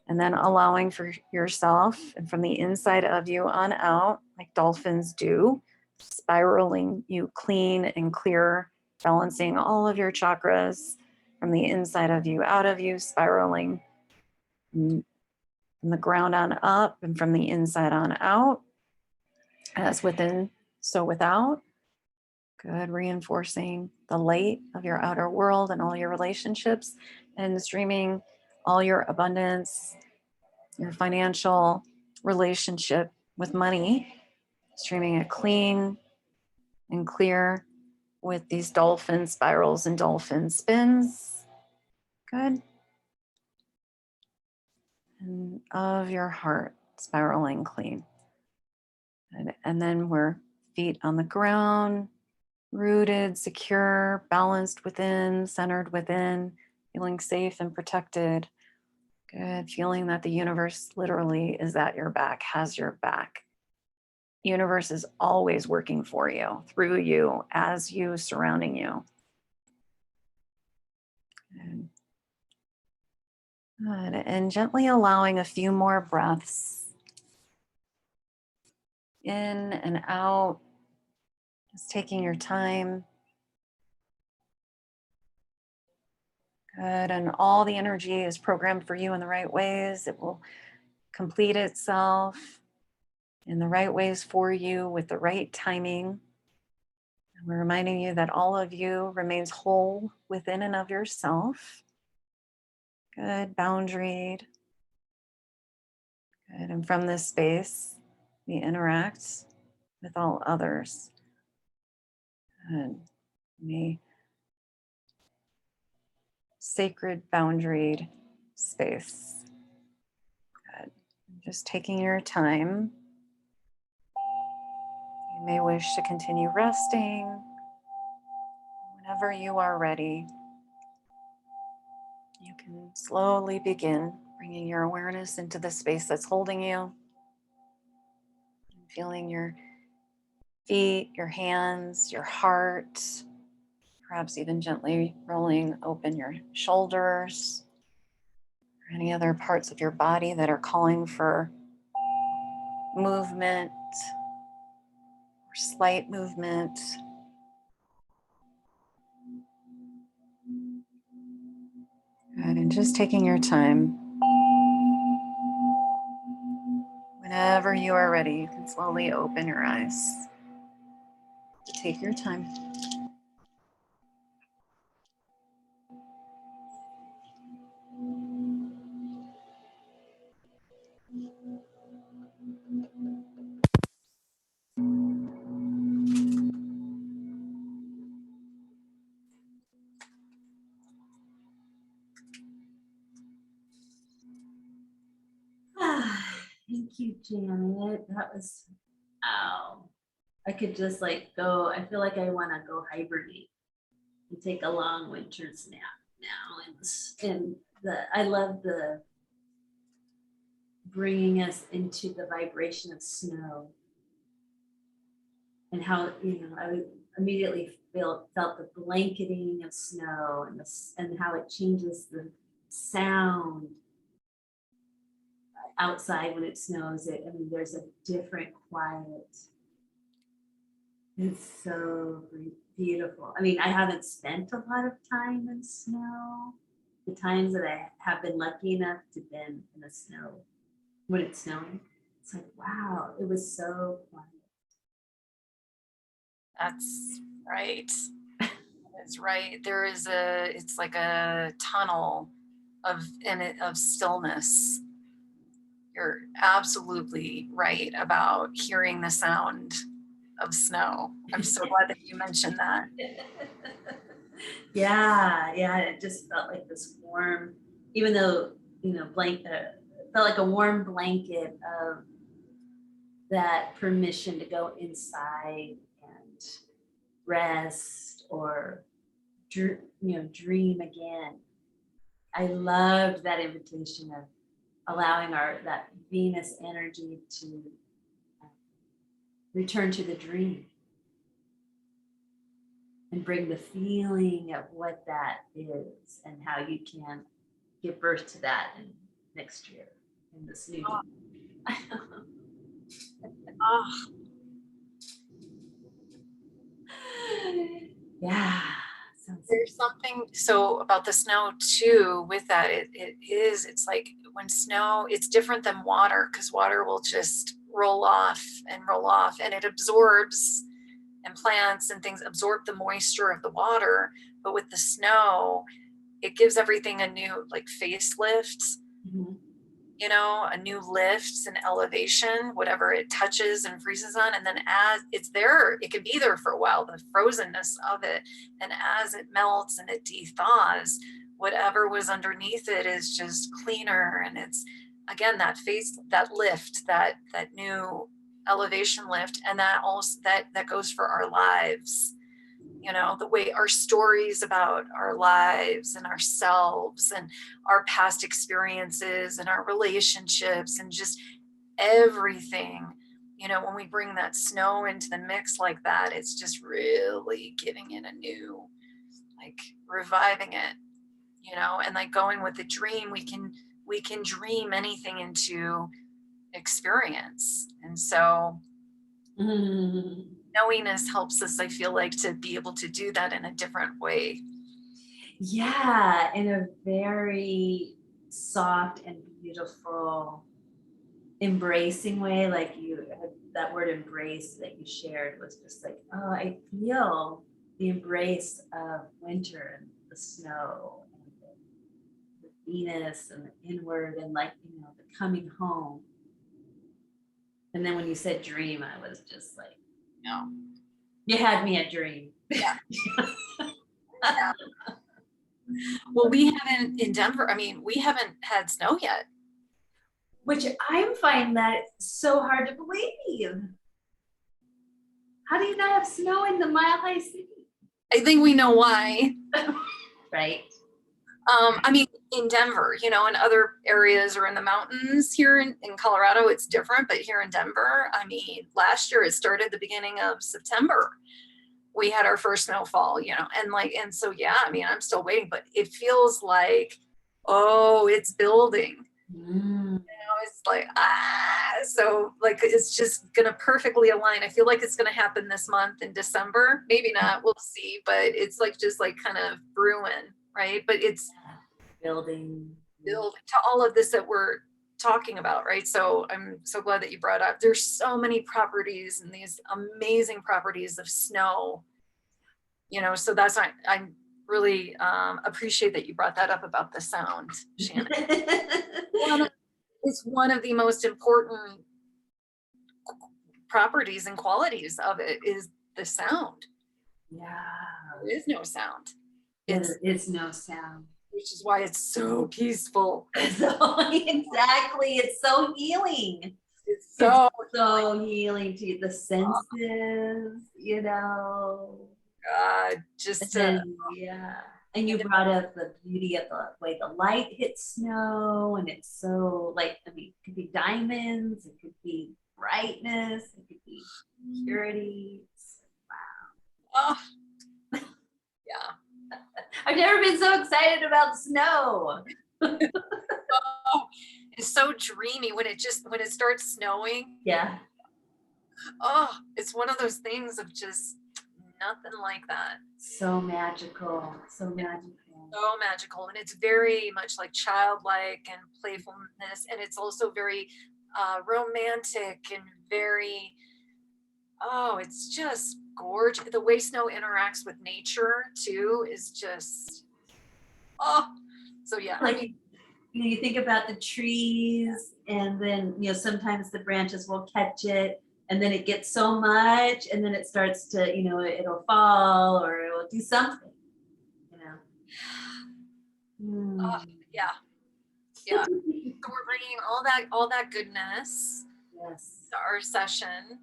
And then allowing for yourself and from the inside of you on out, like dolphins do, spiraling you clean and clear, balancing all of your chakras from the inside of you, out of you, spiraling from the ground on up and from the inside on out, as within, so without. Good. Reinforcing the light of your outer world and all your relationships, and streaming all your abundance, your financial relationship with money, streaming it clean and clear with these dolphin spirals and dolphin spins. Good. And of your heart, spiraling clean. And then we're feet on the ground, rooted, secure, balanced within, centered within, feeling safe and protected. Good. Feeling that the universe literally is at your back, has your back. Universe is always working for you, through you, as you, surrounding you. Good. Good. And gently allowing a few more breaths in and out, just taking your time. Good. And all the energy is programmed for you in the right ways. It will complete itself in the right ways for you with the right timing. And we're reminding you that all of you remains whole within and of yourself. Good. Boundaried. Good. And from this space, we interact with all others. Good. a sacred boundaried space. Good. Just taking your time. You may wish to continue resting whenever you are ready. You can slowly begin bringing your awareness into the space that's holding you. Feeling your feet, your hands, your heart, perhaps even gently rolling open your shoulders, or any other parts of your body that are calling for movement or slight movement. Good. And just taking your time. Whenever you are ready, you can slowly open your eyes. Take your time. Thank you, Janet. That was, wow. I could just like go, I feel like I want to go hibernate and take a long winter's nap now. And I love the bringing us into the vibration of snow and how, I immediately felt the blanketing of snow and how it changes the sound outside when it snows. There's a different quiet. It's so beautiful. I haven't spent a lot of time in snow. The times that I have been lucky enough to been in the snow, when it's snowing, it's like, wow, it was so quiet. That's right. That's right. It's like a tunnel of stillness. You're absolutely right about hearing the sound of snow. I'm so glad that you mentioned that. Yeah, it just felt like this warm, even though, felt like a warm blanket of that permission to go inside and rest or dream again. I loved that invitation of allowing that Venus energy to return to the dream and bring the feeling of what that is and how you can give birth to that next year in this new year. Oh. Yeah. There's something so about the snow too with that. It's like when snow, it's different than water, because water will just roll off and it absorbs, and plants and things absorb the moisture of the water. But with the snow, it gives everything a new like facelift. Mm-hmm. A new lift and elevation, whatever it touches and freezes on. And then as it's there, it can be there for a while, the frozenness of it. And as it melts and it dethaws, whatever was underneath it is just cleaner. And it's, again, that lift, that new elevation lift. And that also, that goes for our lives. The way our stories about our lives and ourselves and our past experiences and our relationships and just everything, when we bring that snow into the mix like that, it's just really giving it a new, like reviving it, and like going with the dream, we can dream anything into experience. And so knowingness helps us, I feel like, to be able to do that in a different way. Yeah, in a very soft and beautiful, embracing way. Like that word embrace that you shared was just like, oh, I feel the embrace of winter and the snow and the Venus and the inward and like, the coming home. And then when you said dream, I was just like, You had me a dream. Yeah. Yeah. Well, we haven't in Denver. I mean, we haven't had snow yet. Which I'm finding that so hard to believe. How do you not have snow in the Mile High City? I think we know why. Right. I mean, in Denver, you know, in other areas or in the mountains here in Colorado, it's different. But here in Denver, I mean, last year it started the beginning of September. We had our first snowfall, you know, and so, yeah, I mean, I'm still waiting, but it feels like, oh, it's building. You know, it's like, so like, it's just going to perfectly align. I feel like it's going to happen this month in December. Maybe not, we'll see, but it's like, just like kind of brewing, right? But it's building to all of this that we're talking about, right? So I'm so glad that you brought up, there's so many properties and these amazing properties of snow, you know, so that's why I really appreciate that you brought that up about the sound, Shannon. It's one of the most important properties and qualities of it is the sound. Yeah. There is no sound. There is no sound. Which is why it's so peaceful. Exactly. It's so healing. It's so healing to the senses, you know. Just yeah. And you brought up the beauty of the way the light hits snow, and it's so like, I mean, it could be diamonds, it could be brightness, it could be purity. Wow. Oh, yeah. I've never been so excited about snow. Oh, it's so dreamy when it starts snowing. Yeah. Oh, it's one of those things of just nothing like that. So magical. So magical. So magical. And it's very much like childlike and playfulness. And it's also very romantic and very, it's just gorgeous. The way snow interacts with nature too is just, so yeah. Like, I mean, you know, you think about the trees, and then, you know, sometimes the branches will catch it, and then it gets so much, and then it starts to, you know, it'll fall or it will do something, you know. Yeah. So we're bringing all that goodness to our session,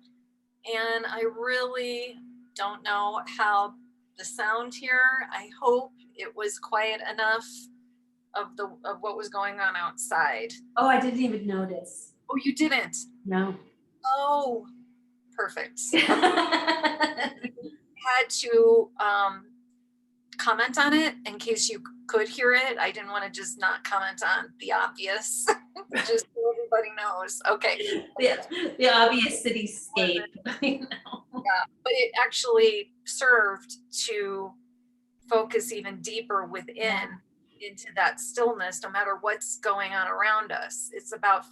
and I really don't know how the sound here. I hope it was quiet enough of what was going on outside. Oh, I didn't even notice. Oh, you didn't? No. Oh, perfect. Had to comment on it in case you could hear it. I didn't want to just not comment on the obvious, just so everybody knows. Okay. The obvious cityscape. Yeah, but it actually served to focus even deeper within into that stillness, no matter what's going on around us. It's about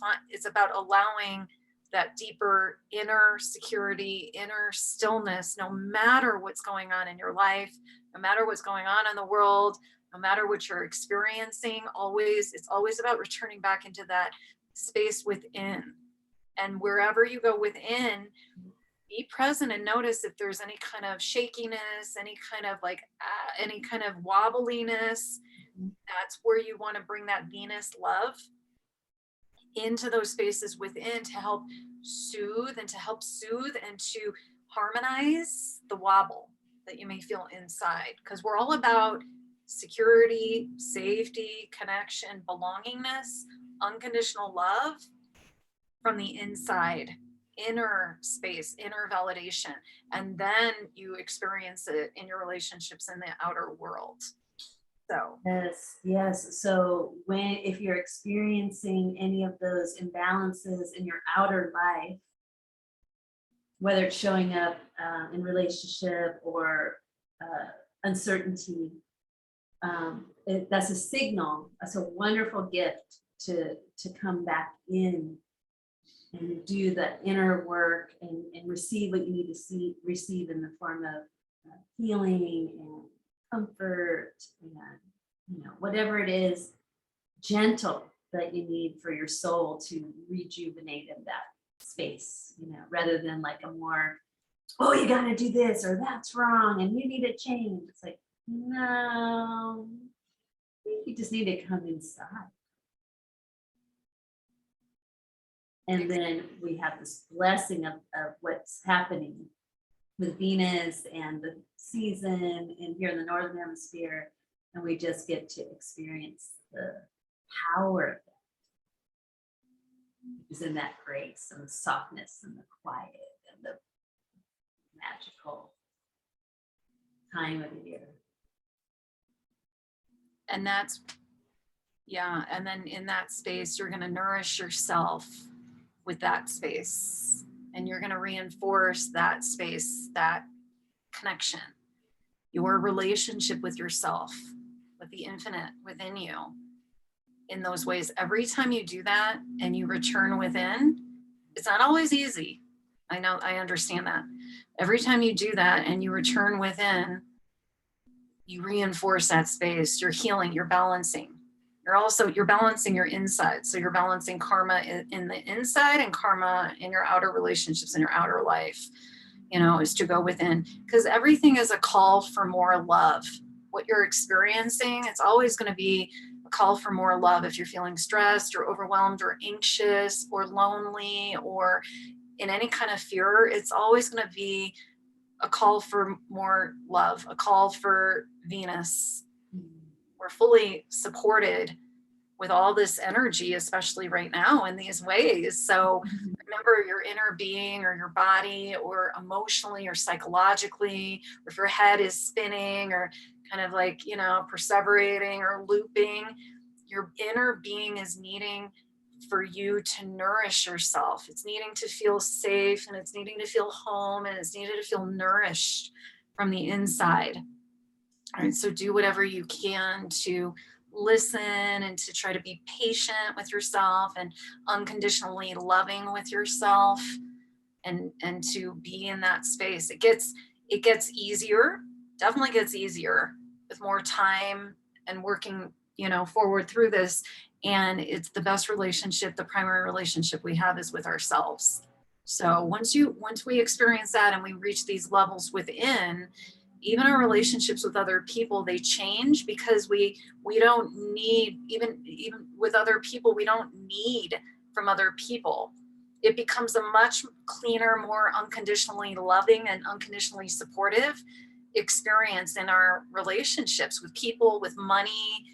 allowing that deeper inner security, inner stillness, no matter what's going on in your life, no matter what's going on in the world, no matter what you're experiencing. It's always about returning back into that space within. And wherever you go within, be present and notice if there's any kind of shakiness, any kind of any kind of wobbliness. That's where you want to bring that Venus love into those spaces within to help soothe and to harmonize the wobble that you may feel inside. Because we're all about security, safety, connection, belongingness, unconditional love from the inside, inner space, inner validation. And then you experience it in your relationships in the outer world. So yes. So if you're experiencing any of those imbalances in your outer life, whether it's showing up in relationship or uncertainty, that's a signal. That's a wonderful gift to come back in and do the inner work and receive what you need to receive in the form of healing and comfort, and, you know, whatever it is, gentle, that you need for your soul to rejuvenate in that space, you know, rather than like a more oh, you got to do this, or that's wrong, and you need to change. It's like, no, you just need to come inside. And then we have this blessing of what's happening with Venus and the season and here in the Northern Hemisphere. And we just get to experience the power of that. It's in that grace and the softness and the quiet and the magical time of the year. And that's, yeah. And then in that space, you're going to nourish yourself with that space. And you're going to reinforce that space, that connection, your relationship with yourself, with the infinite within you. In those ways, every time you do that and you return within, it's not always easy. I know, I understand that. Every time you do that and you return within, you reinforce that space, you're healing, you're balancing. You're balancing your inside. So you're balancing karma in the inside and karma in your outer relationships, in your outer life, you know, is to go within, because everything is a call for more love. What you're experiencing, it's always going to be a call for more love. If you're feeling stressed or overwhelmed or anxious or lonely or in any kind of fear, it's always going to be a call for more love, a call for Venus. We're fully supported with all this energy, especially right now in these ways. So remember, your inner being or your body or emotionally or psychologically, or if your head is spinning or kind of like, you know, perseverating or looping, your inner being is needing for you to nourish yourself. It's needing to feel safe, and it's needing to feel home, and it's needed to feel nourished from the inside. All right, so do whatever you can to listen and to try to be patient with yourself and unconditionally loving with yourself, and to be in that space. It gets easier, definitely gets easier with more time and working, you know, forward through this. And it's the best relationship, the primary relationship we have is with ourselves. So once we experience that and we reach these levels within, even our relationships with other people, they change, because we don't need, even with other people, we don't need from other people. It becomes a much cleaner, more unconditionally loving and unconditionally supportive experience in our relationships with people, with money,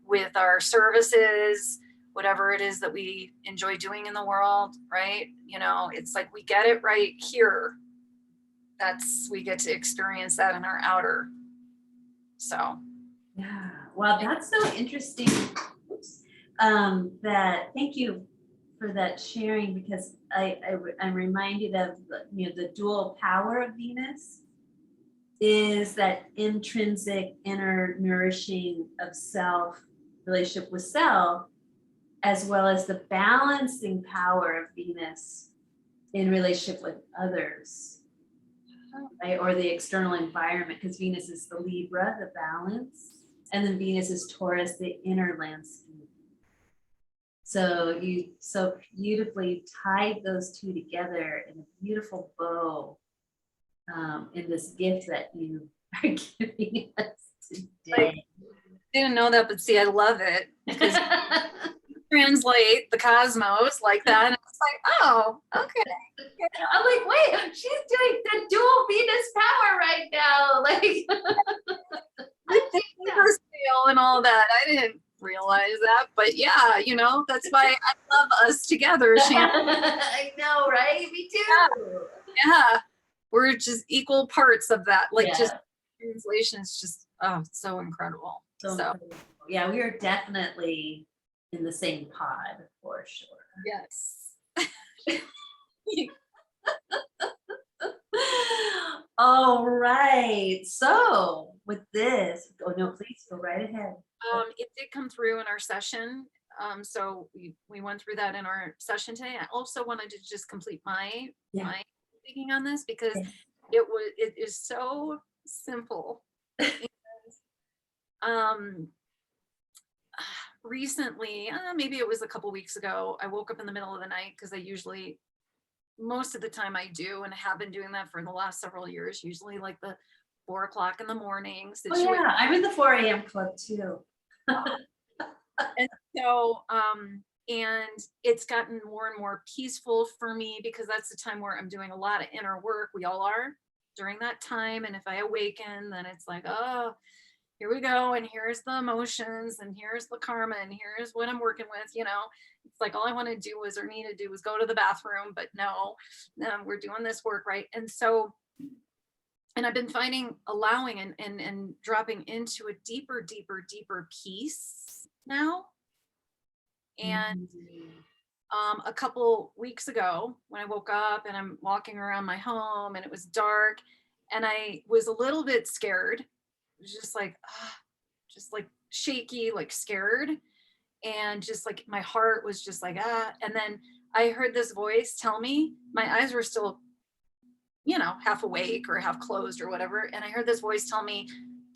with our services, whatever it is that we enjoy doing in the world, right? You know, it's like we get it right here. We get to experience that in our outer. So yeah, well, that's so interesting. Thank you for that sharing, because I'm reminded of, you know, the dual power of Venus is that intrinsic inner nourishing of self, relationship with self, as well as the balancing power of Venus in relationship with others. Right? Or the external environment, because Venus is the Libra, the balance, and then Venus is Taurus, the inner landscape. So you so beautifully tied those two together in a beautiful bow, in this gift that you are giving us today. I didn't know that, but see, I love it because translate the cosmos like that, and it's like, oh, okay. I'm like, wait, she's doing the dual Venus power right now. Like, and all that. I didn't realize that, but yeah, you know, that's why I love us together, Shannon. I know, right? Me too. Yeah, we're just equal parts of that. Like, Yeah. just translation is just, oh, it's so incredible. So Incredible. Yeah, we are definitely in the same pod for sure. yes. All right. So with this, oh no, please go right ahead. It did come through in our session. So we went through that in our session today. I also wanted to just complete my thinking on this, because it is so simple. Recently, maybe it was a couple weeks ago, I woke up in the middle of the night, because I usually most of the time I do, and have been doing that for the last several years, usually like the 4 o'clock in the morning Oh situation. yeah, I'm in the 4 a.m. club too. And so, and it's gotten more and more peaceful for me, because that's the time where I'm doing a lot of inner work. We all are during that time. And if I awaken, then it's like, oh, here we go. And here's the emotions, and here's the karma, and here's what I'm working with. It's like, all I want to do is, or need to do is go to the bathroom, but no, we're doing this work. Right. And so, and I've been finding, allowing and dropping into a deeper peace now. And a couple weeks ago, when I woke up and I'm walking around my home and it was dark, and I was a little bit scared. It was just like shaky, like scared. And just like my heart was just like, ah. And then I heard this voice tell me, my eyes were still, half awake or half closed or whatever. And I heard this voice tell me,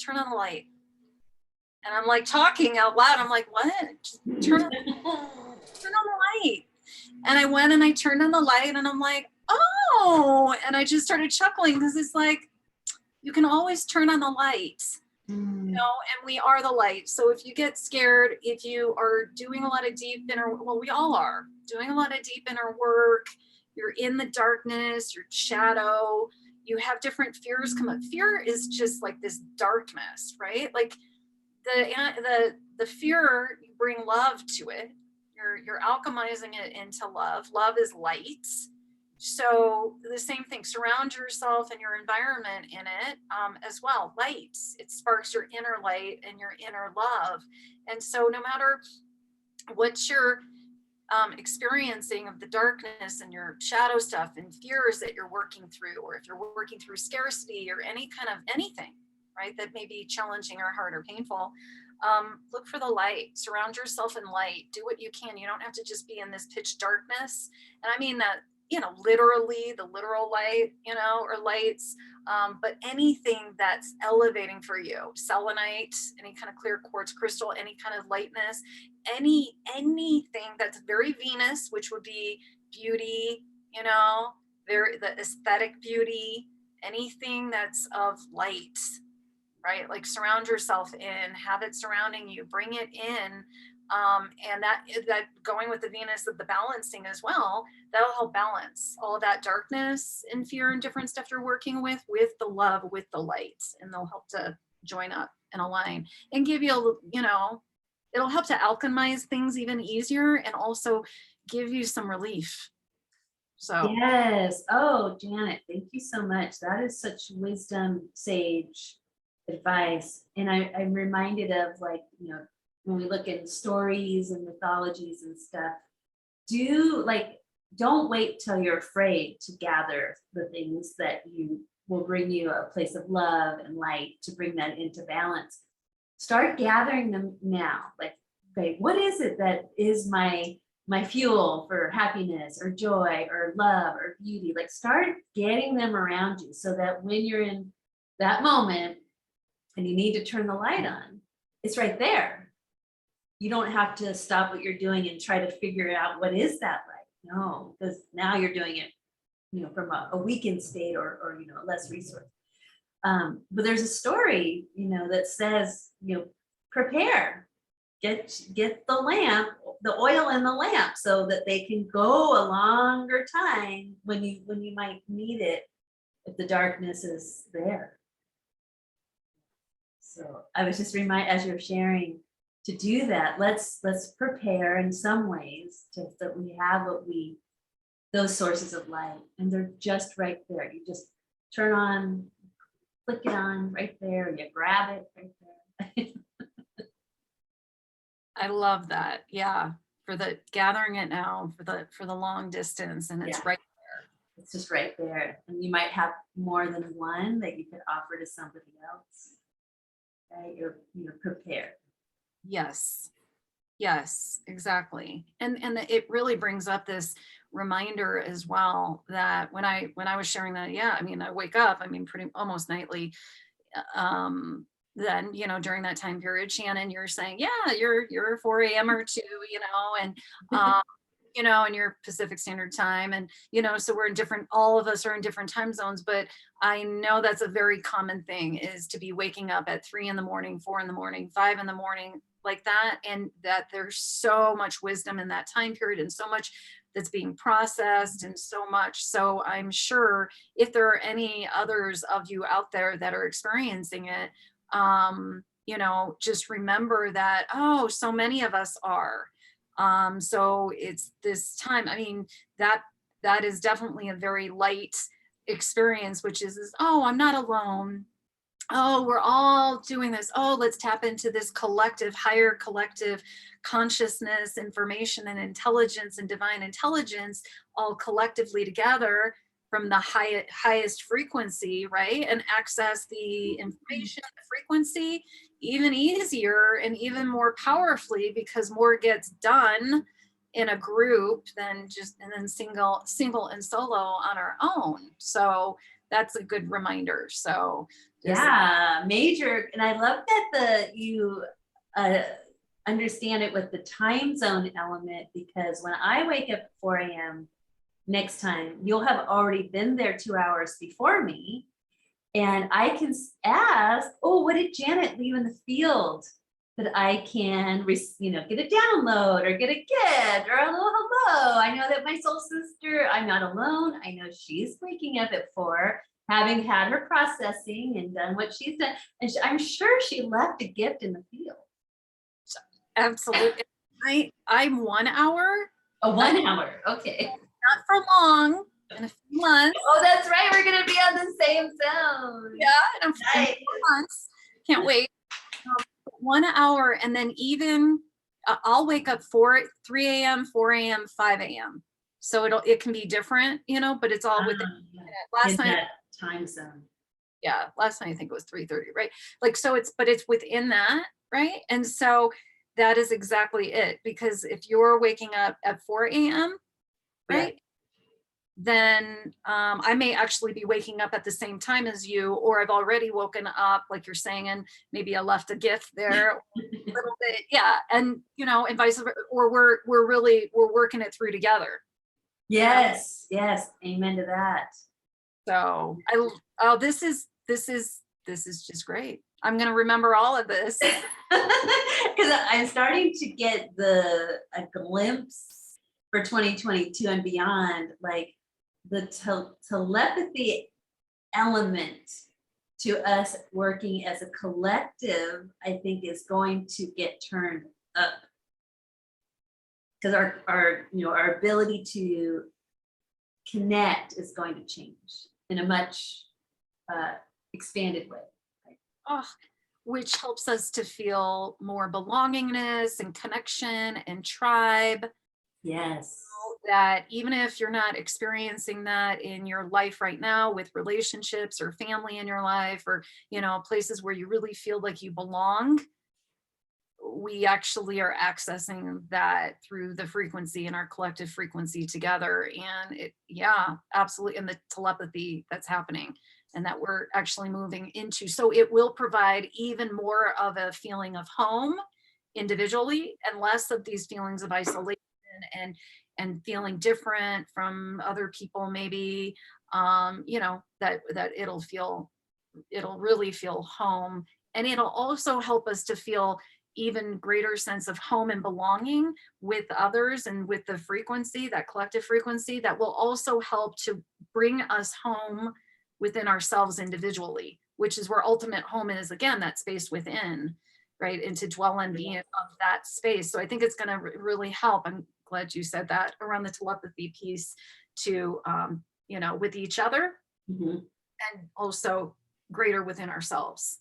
turn on the light. And I'm like talking out loud. I'm like, what? Just turn on the light. And I went and I turned on the light, and I'm like, oh, and I just started chuckling, because it's like, you can always turn on the light, and we are the light. So if you get scared, if you are doing a lot of deep inner, well, we all are doing a lot of deep inner work, you're in the darkness, your shadow, you have different fears come up. Fear is just like this darkness, right? Like the fear, you bring love to it. You're alchemizing it into love. Love is light. So the same thing, surround yourself and your environment in it as well. Light, it sparks your inner light and your inner love. And so no matter what you're experiencing of the darkness and your shadow stuff and fears that you're working through, or if you're working through scarcity or any kind of anything, right, that may be challenging or hard or painful, look for the light, surround yourself in light, do what you can. You don't have to just be in this pitch darkness. And I mean that, literally the literal light, or lights, but anything that's elevating for you, selenite, any kind of clear quartz crystal, any kind of lightness, anything that's very Venus, which would be beauty, the aesthetic beauty, anything that's of light, right? Like surround yourself in, have it surrounding you, bring it in. And that going with the Venus of the balancing as well, that'll help balance all that darkness and fear and different stuff you're working with the love, with the light, and they'll help to join up and align and give you, it'll help to alchemize things even easier, and also give you some relief. So yes. Oh, Janet, thank you so much. That is such wisdom, sage advice. And I'm reminded of, like, when we look at stories and mythologies and stuff, don't wait till you're afraid to gather the things that you will bring you a place of love and light, to bring that into balance. Start gathering them now. Like, okay, what is it that is my fuel for happiness or joy or love or beauty? Like, start getting them around you, so that when you're in that moment and you need to turn the light on, it's right there. You don't have to stop what you're doing and try to figure out what is that light. No, because now you're doing it, from a weakened state or less resource. But there's a story, that says, prepare, get the lamp, the oil in the lamp, so that they can go a longer time when you might need it, if the darkness is there. So I was just reminded, as you're sharing, to do that. Let's prepare in some ways, just that we have those sources of light, and they're just right there. You just turn on, click it on right there, you grab it right there. I love that. Yeah. For the gathering it now, for the long distance, and it's right there. It's just right there. And you might have more than one that you could offer to somebody else. Right? You're prepared. Yes. Yes, exactly. And it really brings up this reminder as well, that when I was sharing that, I wake up, pretty almost nightly. Then, during that time period, Shannon, you're saying, you're 4 a.m. or 2, and you know, and you're Pacific Standard Time, and, you know, so we're in different, all of us are in different time zones, but I know that's a very common thing, is to be waking up at 3 in the morning, 4 in the morning, 5 in the morning, like that. And that there's so much wisdom in that time period, and so much that's being processed, and so much. So I'm sure if there are any others of you out there that are experiencing it, you know, just remember that, oh, so many of us are. So it's this time, I mean, that is definitely a very light experience, which is, oh, I'm not alone. Oh, we're all doing this. Oh, let's tap into this collective, higher collective consciousness, information, and intelligence, and divine intelligence, all collectively together from the highest frequency, right? And access the information, the frequency, even easier and even more powerfully, because more gets done in a group than just, and then single and solo on our own. So that's a good reminder. So yeah, major. And I love that you understand it with the time zone element, because when I wake up at 4 a.m. next time, you'll have already been there 2 hours before me. And I can ask, oh, what did Janet leave in the field that I can, you know, get a download or get a gift or a little hello. I know that my soul sister, I'm not alone. I know she's waking up at 4, having had her processing and done what she's done. And I'm sure she left a gift in the field. Absolutely. I'm 1 hour. Oh, 1 hour. Okay. Not for long. In a few months. Oh, that's right. We're going to be on the same zone. Yeah, in a few months. Can't wait. 1 hour. And then even I'll wake up 3 a.m., 4 a.m., 5 a.m. So it can be different, you know, but it's all within last night. That time zone. Yeah. Last night, I think it was 3:30, right? Like, so it's within that, right? And so that is exactly it. Because if you're waking up at 4 a.m., right? Yeah. Then I may actually be waking up at the same time as you, or I've already woken up, like you're saying, and maybe I left a gift there a little bit. Yeah. And, you know, and vice versa, or we're working it through together. Yes. Yes. Amen to that. So this is just great. I'm going to remember all of this. Because I'm starting to get a glimpse for 2022 and beyond, like the telepathy element to us working as a collective, I think is going to get turned up, because our ability to connect is going to change in a much expanded way. Oh, which helps us to feel more belongingness and connection and tribe. Yes. That even if you're not experiencing that in your life right now with relationships or family in your life, or, you know, places where you really feel like you belong, we actually are accessing that through the frequency and our collective frequency together. And yeah, absolutely. And the telepathy that's happening and that we're actually moving into. So it will provide even more of a feeling of home individually, and less of these feelings of isolation and feeling different from other people, maybe, you know, that it'll really feel home. And it'll also help us to feel even greater sense of home and belonging with others, and with the frequency, that collective frequency, that will also help to bring us home within ourselves individually, which is where ultimate home is, again, that space within, right? And to dwell and be of that space. So I think it's going to really help. I'm glad you said that around the telepathy piece to, you know, with each other, and also greater within ourselves.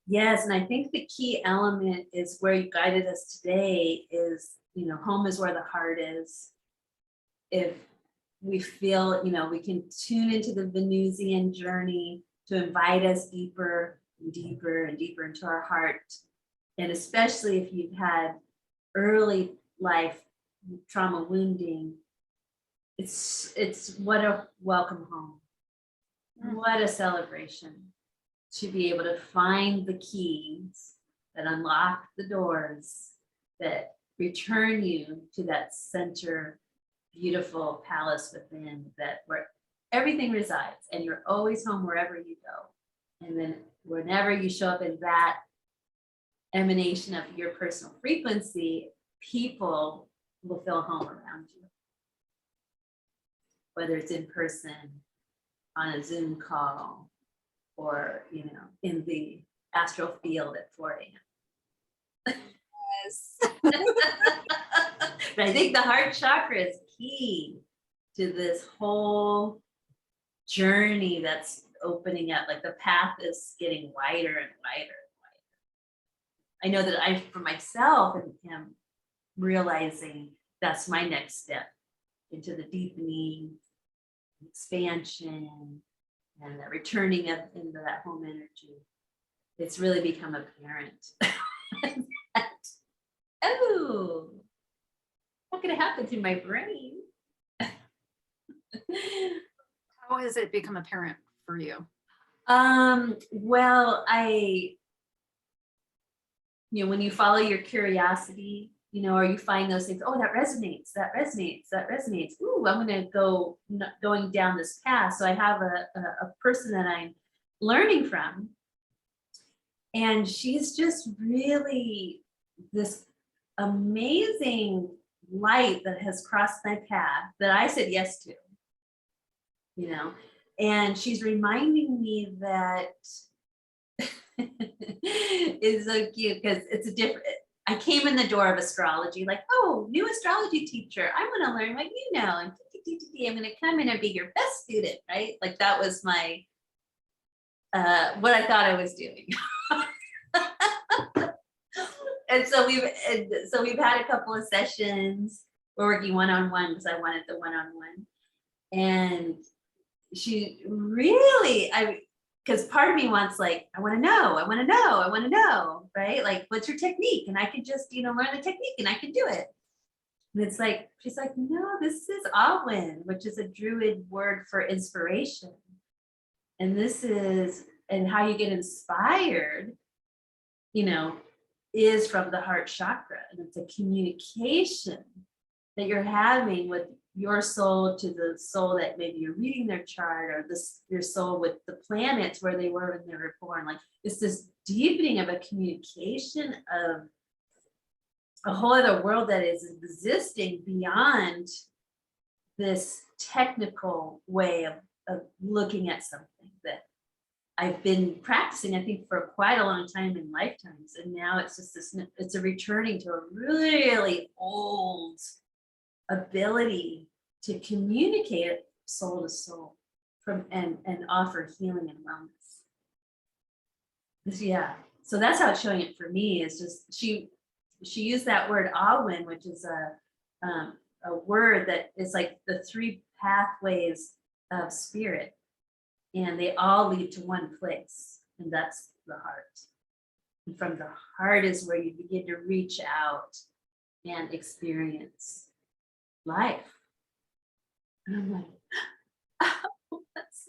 Yes. And I think the key element is where you guided us today is, you know, home is where the heart is. If we feel, you know, we can tune into the Venusian journey to invite us deeper and deeper and deeper into our heart. And especially if you've had early life trauma wounding, it's what a welcome home. What a celebration to be able to find the keys that unlock the doors that return you to that center beautiful palace within that where everything resides, and you're always home wherever you go. And then whenever you show up in that emanation of your personal frequency, people will feel home around you. Whether it's in person, on a Zoom call, or, you know, in the astral field at 4 a.m. Yes. But I think the heart chakra is key to this whole journey that's opening up. Like the path is getting wider and wider and wider. I know that I, for myself, am realizing that's my next step into the deepening, expansion, and the returning up into that home energy. It's really become apparent. that, oh, what could happen to my brain? How has it become apparent for you? Well, when you follow your curiosity, or you find those things, oh, that resonates, that resonates, that resonates. Ooh, I'm going to going down this path. So I have a person that I'm learning from, and she's just really this amazing light that has crossed my path that I said yes to, and she's reminding me that it's so cute because it's a different, I came in the door of astrology, like, oh, new astrology teacher. I want to learn what you know. And I'm going to come in and be your best student, right? Like that was my, what I thought I was doing. And so we've had a couple of sessions. We're working one-on-one because I wanted the one-on-one. And she really, because part of me wants, like, I want to know, right? Like, what's your technique? And I could just, learn the technique and I can do it. And it's like, she's like, no, this is Awin, which is a Druid word for inspiration. And and how you get inspired, is from the heart chakra. And it's a communication that you're having with your soul to the soul that maybe you're reading their chart, or your soul with the planets where they were when they were born. Like it's this deepening of a communication of a whole other world that is existing beyond this technical way of looking at something that I've been practicing, I think, for quite a long time in lifetimes. And now it's just it's a returning to a really old ability to communicate soul to soul and offer healing and wellness. Yeah, so that's how it's showing it for me. Is just she used that word Awin, which is a word that is like the 3 pathways of spirit, and they all lead to one place, and that's the heart. And from the heart is where you begin to reach out and experience life. And I'm like, oh, that's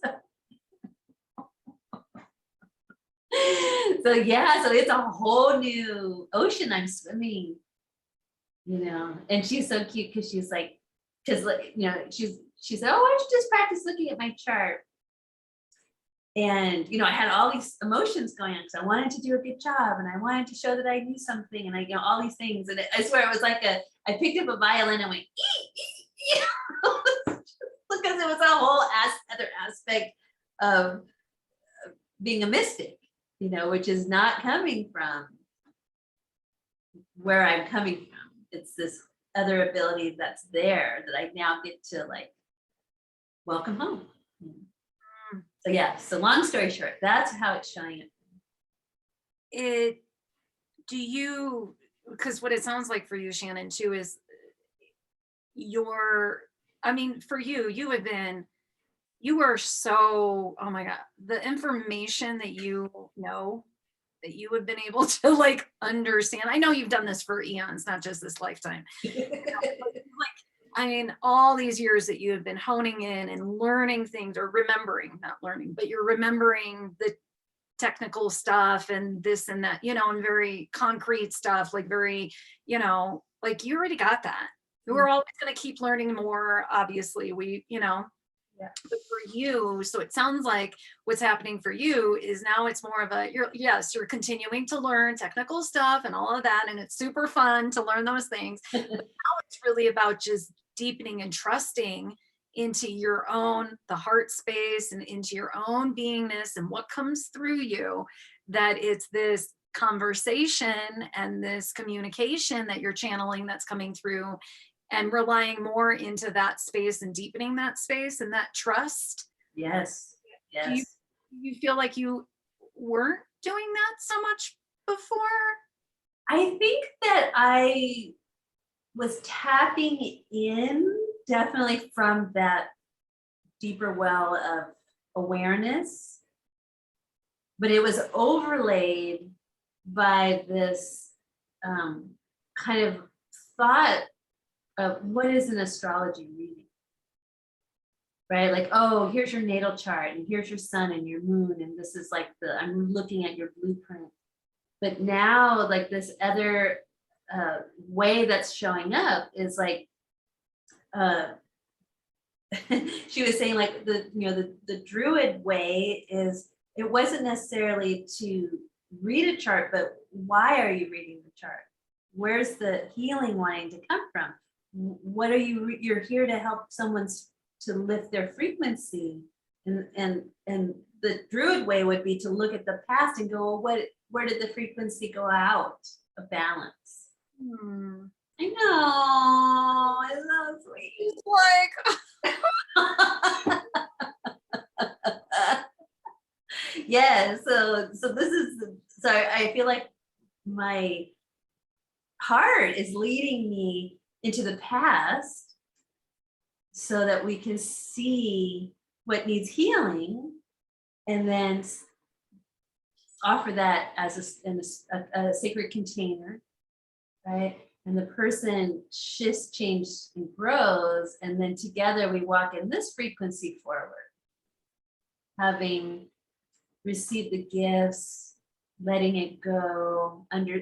so yeah, so it's a whole new ocean I'm swimming, and she's so cute because she's like, she said, oh, why don't you just practice looking at my chart? And, I had all these emotions going on because I wanted to do a good job and I wanted to show that I knew something, and all these things. And I swear it was like I picked up a violin and went, because it was a whole other aspect of being a mystic, which is not coming from where I'm coming from. It's this other ability that's there that I now get to welcome home. So yeah, so long story short, that's how it's showing up. Because what it sounds like for you, Shannon, too, is for you are so, oh my God, the information that you have been able to understand. I know you've done this for eons, not just this lifetime. All these years that you have been honing in and learning things, or not learning, but you're remembering the technical stuff and this and that, and very concrete stuff, very, you already got that. We're always going to keep learning more, obviously. Yeah. But for you, so it sounds like what's happening for you is now it's more of a, you're continuing to learn technical stuff and all of that. And it's super fun to learn those things. But now it's really about just deepening and trusting into your own, the heart space and into your own beingness and what comes through you, that it's this conversation and this communication that you're channeling that's coming through, and relying more into that space and deepening that space and that trust. Yes. Yes. Do you feel like you weren't doing that so much before? I think that I was tapping in definitely from that deeper well of awareness, but it was overlaid by this kind of thought of what is an astrology reading, right? Like, oh, here's your natal chart and here's your sun and your moon. And this is like I'm looking at your blueprint. But now like this other way that's showing up is like, she was saying like the Druid way is, it wasn't necessarily to read a chart, but why are you reading the chart? Where's the healing wanting to come from? What are you're here to help someone to lift their frequency. And the Druid way would be to look at the past and go, well, where did the frequency go out of balance? I know, it's so sweet. It's like yeah, so this is, so I feel like my heart is leading me into the past so that we can see what needs healing and then offer that as a sacred container, right? And the person shifts, changes, and grows, and then together we walk in this frequency forward, having received the gifts, letting it go, under,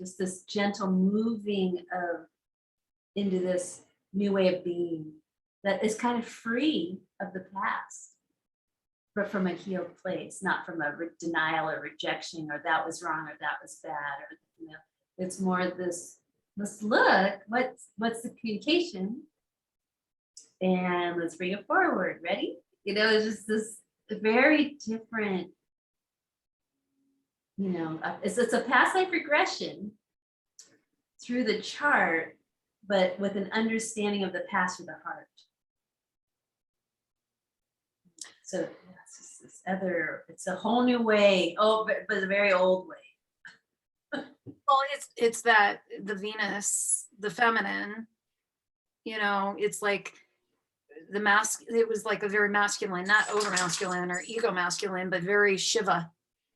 just this gentle moving of into this new way of being that is kind of free of the past, but from a healed place, not from a denial or rejection, or that was wrong, or that was bad, or it's more this. Let's look. What's the communication, and let's bring it forward. Ready? It's just this very different. It's a past life regression through the chart, but with an understanding of the past through the heart. So it's this other. It's a whole new way. Oh, but a very old way. Well, it's that the Venus, the feminine, it's like it was like a very masculine, not over masculine or ego masculine, but very Shiva.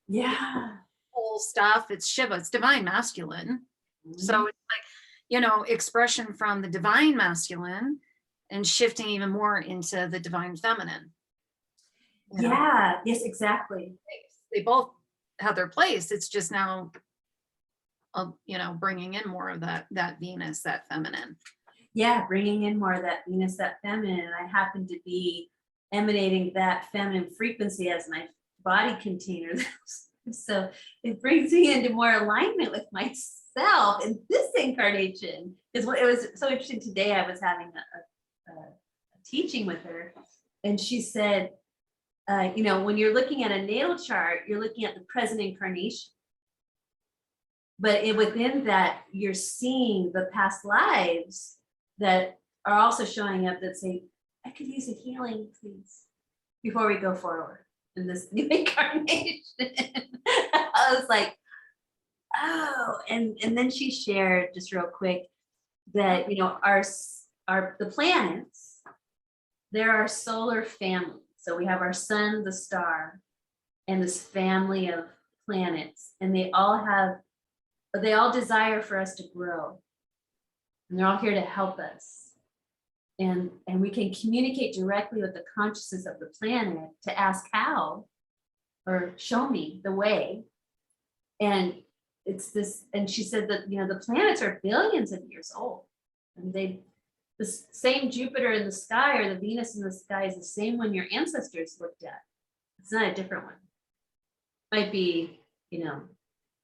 Yeah. Whole stuff. It's Shiva, it's divine masculine. Mm-hmm. So it's like, expression from the divine masculine and shifting even more into the divine feminine. Yeah, yes, exactly. They both have their place. It's just now bringing in more of that Venus, that feminine. Yeah, bringing in more of that Venus, that feminine. And I happen to be emanating that feminine frequency as my body container. So it brings me into more alignment with myself in this incarnation. It was so interesting today. I was having a teaching with her, and she said, when you're looking at a natal chart, you're looking at the present incarnation. But within that, you're seeing the past lives that are also showing up that say, I could use a healing, please, before we go forward in this new incarnation. I was like, oh, and then she shared just real quick that, the planets, they're our solar family. So we have our sun, the star, and this family of planets, and they all desire for us to grow, and they're all here to help us. And we can communicate directly with the consciousness of the planet to ask how, or show me the way. And it's this, and she said that, the planets are billions of years old, and the same Jupiter in the sky or the Venus in the sky is the same one your ancestors looked at. It's not a different one. Might be, you know,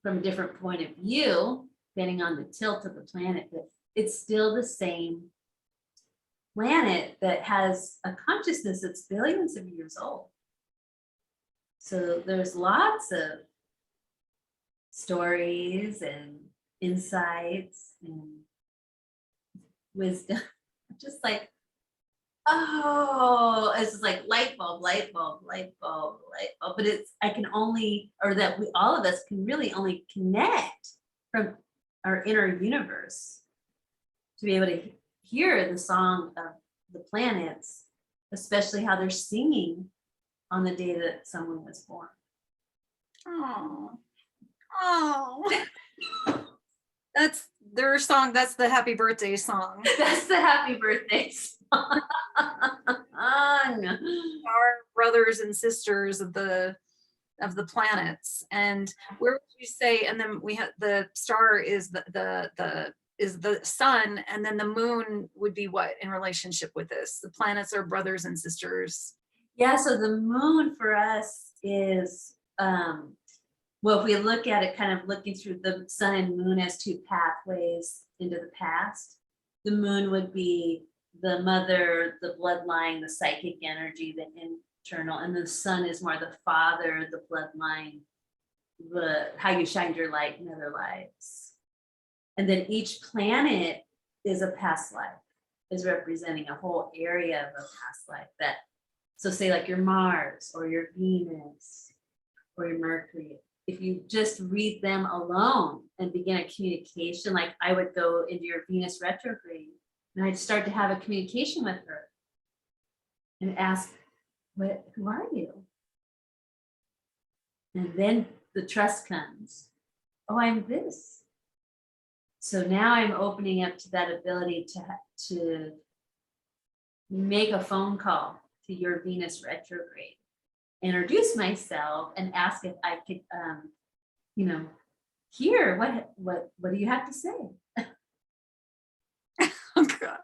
from a different point of view, depending on the tilt of the planet, but it's still the same planet that has a consciousness that's billions of years old. So there's lots of stories and insights and wisdom. Just like, oh, it's just like light bulb, light bulb, light bulb, light bulb. But it's, I can only, or that we, all of us can really only connect from our inner universe to be able to hear the song of the planets, especially how they're singing on the day that someone was born. Oh, that's their song. That's the happy birthday song. That's the happy birthday song. Our brothers and sisters of the planets. And where would you say? And then we have the star is the sun, and then the moon would be what in relationship with this? The planets are brothers and sisters. Yeah, so the moon for us is, well, if we look at it, kind of looking through the sun and moon as two pathways into the past, the moon would be the mother, the bloodline, the psychic energy, the internal, and the sun is more the father, the bloodline, the how you shined your light in other lives. And then each planet is a past life, is representing a whole area of a past life. That, so say like your Mars or your Venus or your Mercury, if you just read them alone and begin a communication, like I would go into your Venus retrograde and I'd start to have a communication with her and ask, who are you? And then the trust comes. Oh, I'm this. So now I'm opening up to that ability to make a phone call to your Venus retrograde, introduce myself, and ask if I could, hear what do you have to say? Oh God.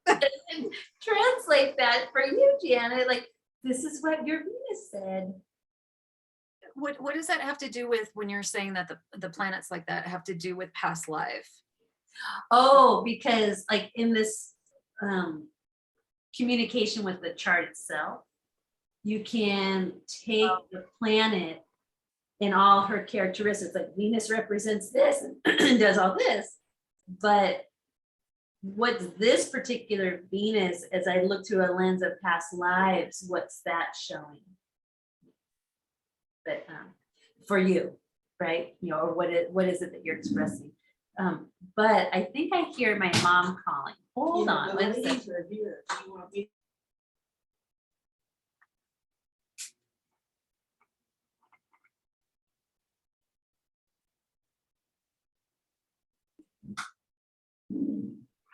And translate that for you, Janet. Like, this is what your Venus said. What does that have to do with when you're saying that the planets like that have to do with past life? Oh, because like in this communication with the chart itself, you can take the planet and all her characteristics, like Venus represents this and does all this, but what's this particular Venus, as I look through a lens of past lives, what's that showing? But for you, right? You know, or what is it that you're expressing? But I think I hear my mom calling. Hold on. The ladies are here. Do you want me?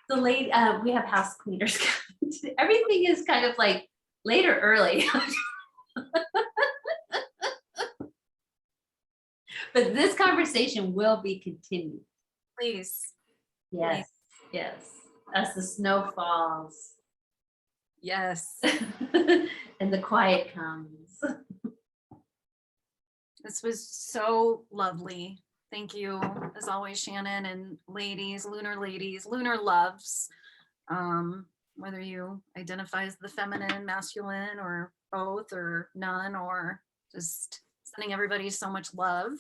The late, we have house cleaners. Everything is kind of like late or early. But this conversation will be continued. Please. Yes, yes. As the snow falls. Yes. And the quiet comes. This was so lovely. Thank you, as always, Shannon, and ladies, lunar loves. Whether you identify as the feminine, masculine, or both, or none, or just sending everybody so much love.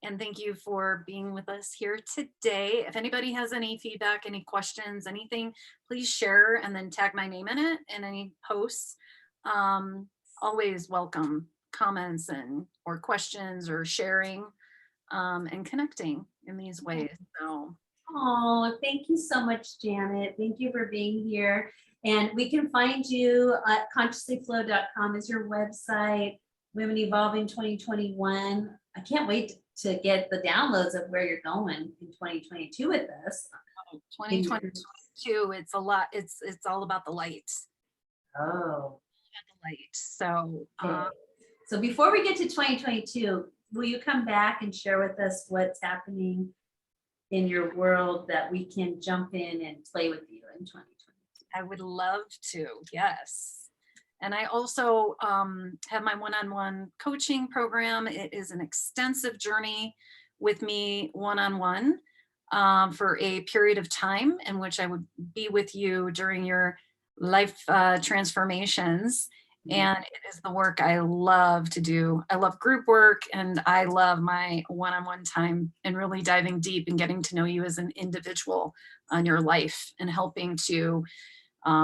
And thank you for being with us here today. If anybody has any feedback, any questions, anything, please share and then tag my name in it in any posts. Always welcome comments or questions or sharing and connecting in these ways. So, oh, thank you so much, Janet. Thank you for being here. And we can find you at consciouslyflow.com is your website. Women Evolving 2021. I can't wait to get the downloads of where you're going in 2022 with us. 2022, it's a lot. It's all about the light. Oh. The light. So, okay. So before we get to 2022, will you come back and share with us what's happening in your world that we can jump in and play with you in 2022? I would love to, yes. And I also have my one-on-one coaching program. It is an extensive journey with me one-on-one for a period of time in which I would be with you during your life transformations. And it is the work I love to do. I love group work, and I love my one-on-one time and really diving deep and getting to know you as an individual on your life and helping to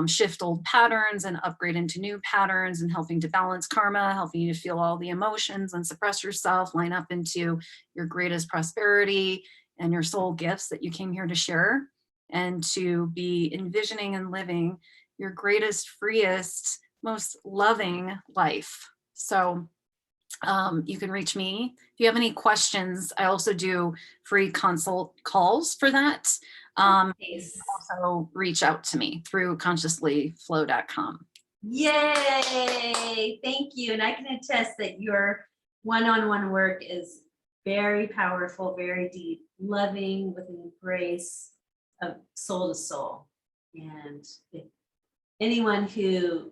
shift old patterns and upgrade into new patterns, and helping to balance karma, helping you to feel all the emotions and suppress yourself, line up into your greatest prosperity and your soul gifts that you came here to share, and to be envisioning and living your greatest, freest, most loving life. So you can reach me if you have any questions. I also do free consult calls for that. You can also reach out to me through consciouslyflow.com. Yay! Thank you. And I can attest that your one-on-one work is very powerful, very deep, loving, with an embrace of soul to soul. And if anyone who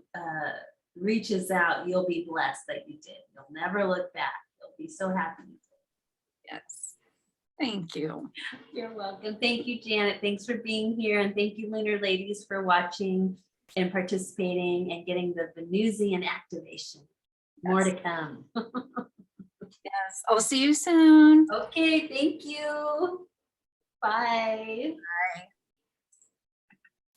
reaches out, you'll be blessed that you did. You'll never look back. You'll be so happy you did. Yes. Thank you. You're welcome. Thank you, Janet. Thanks for being here. And thank you, Lunar Ladies, for watching and participating and getting the Venusian activation. More to come. Yes. I'll see you soon. Okay, thank you. Bye. Bye.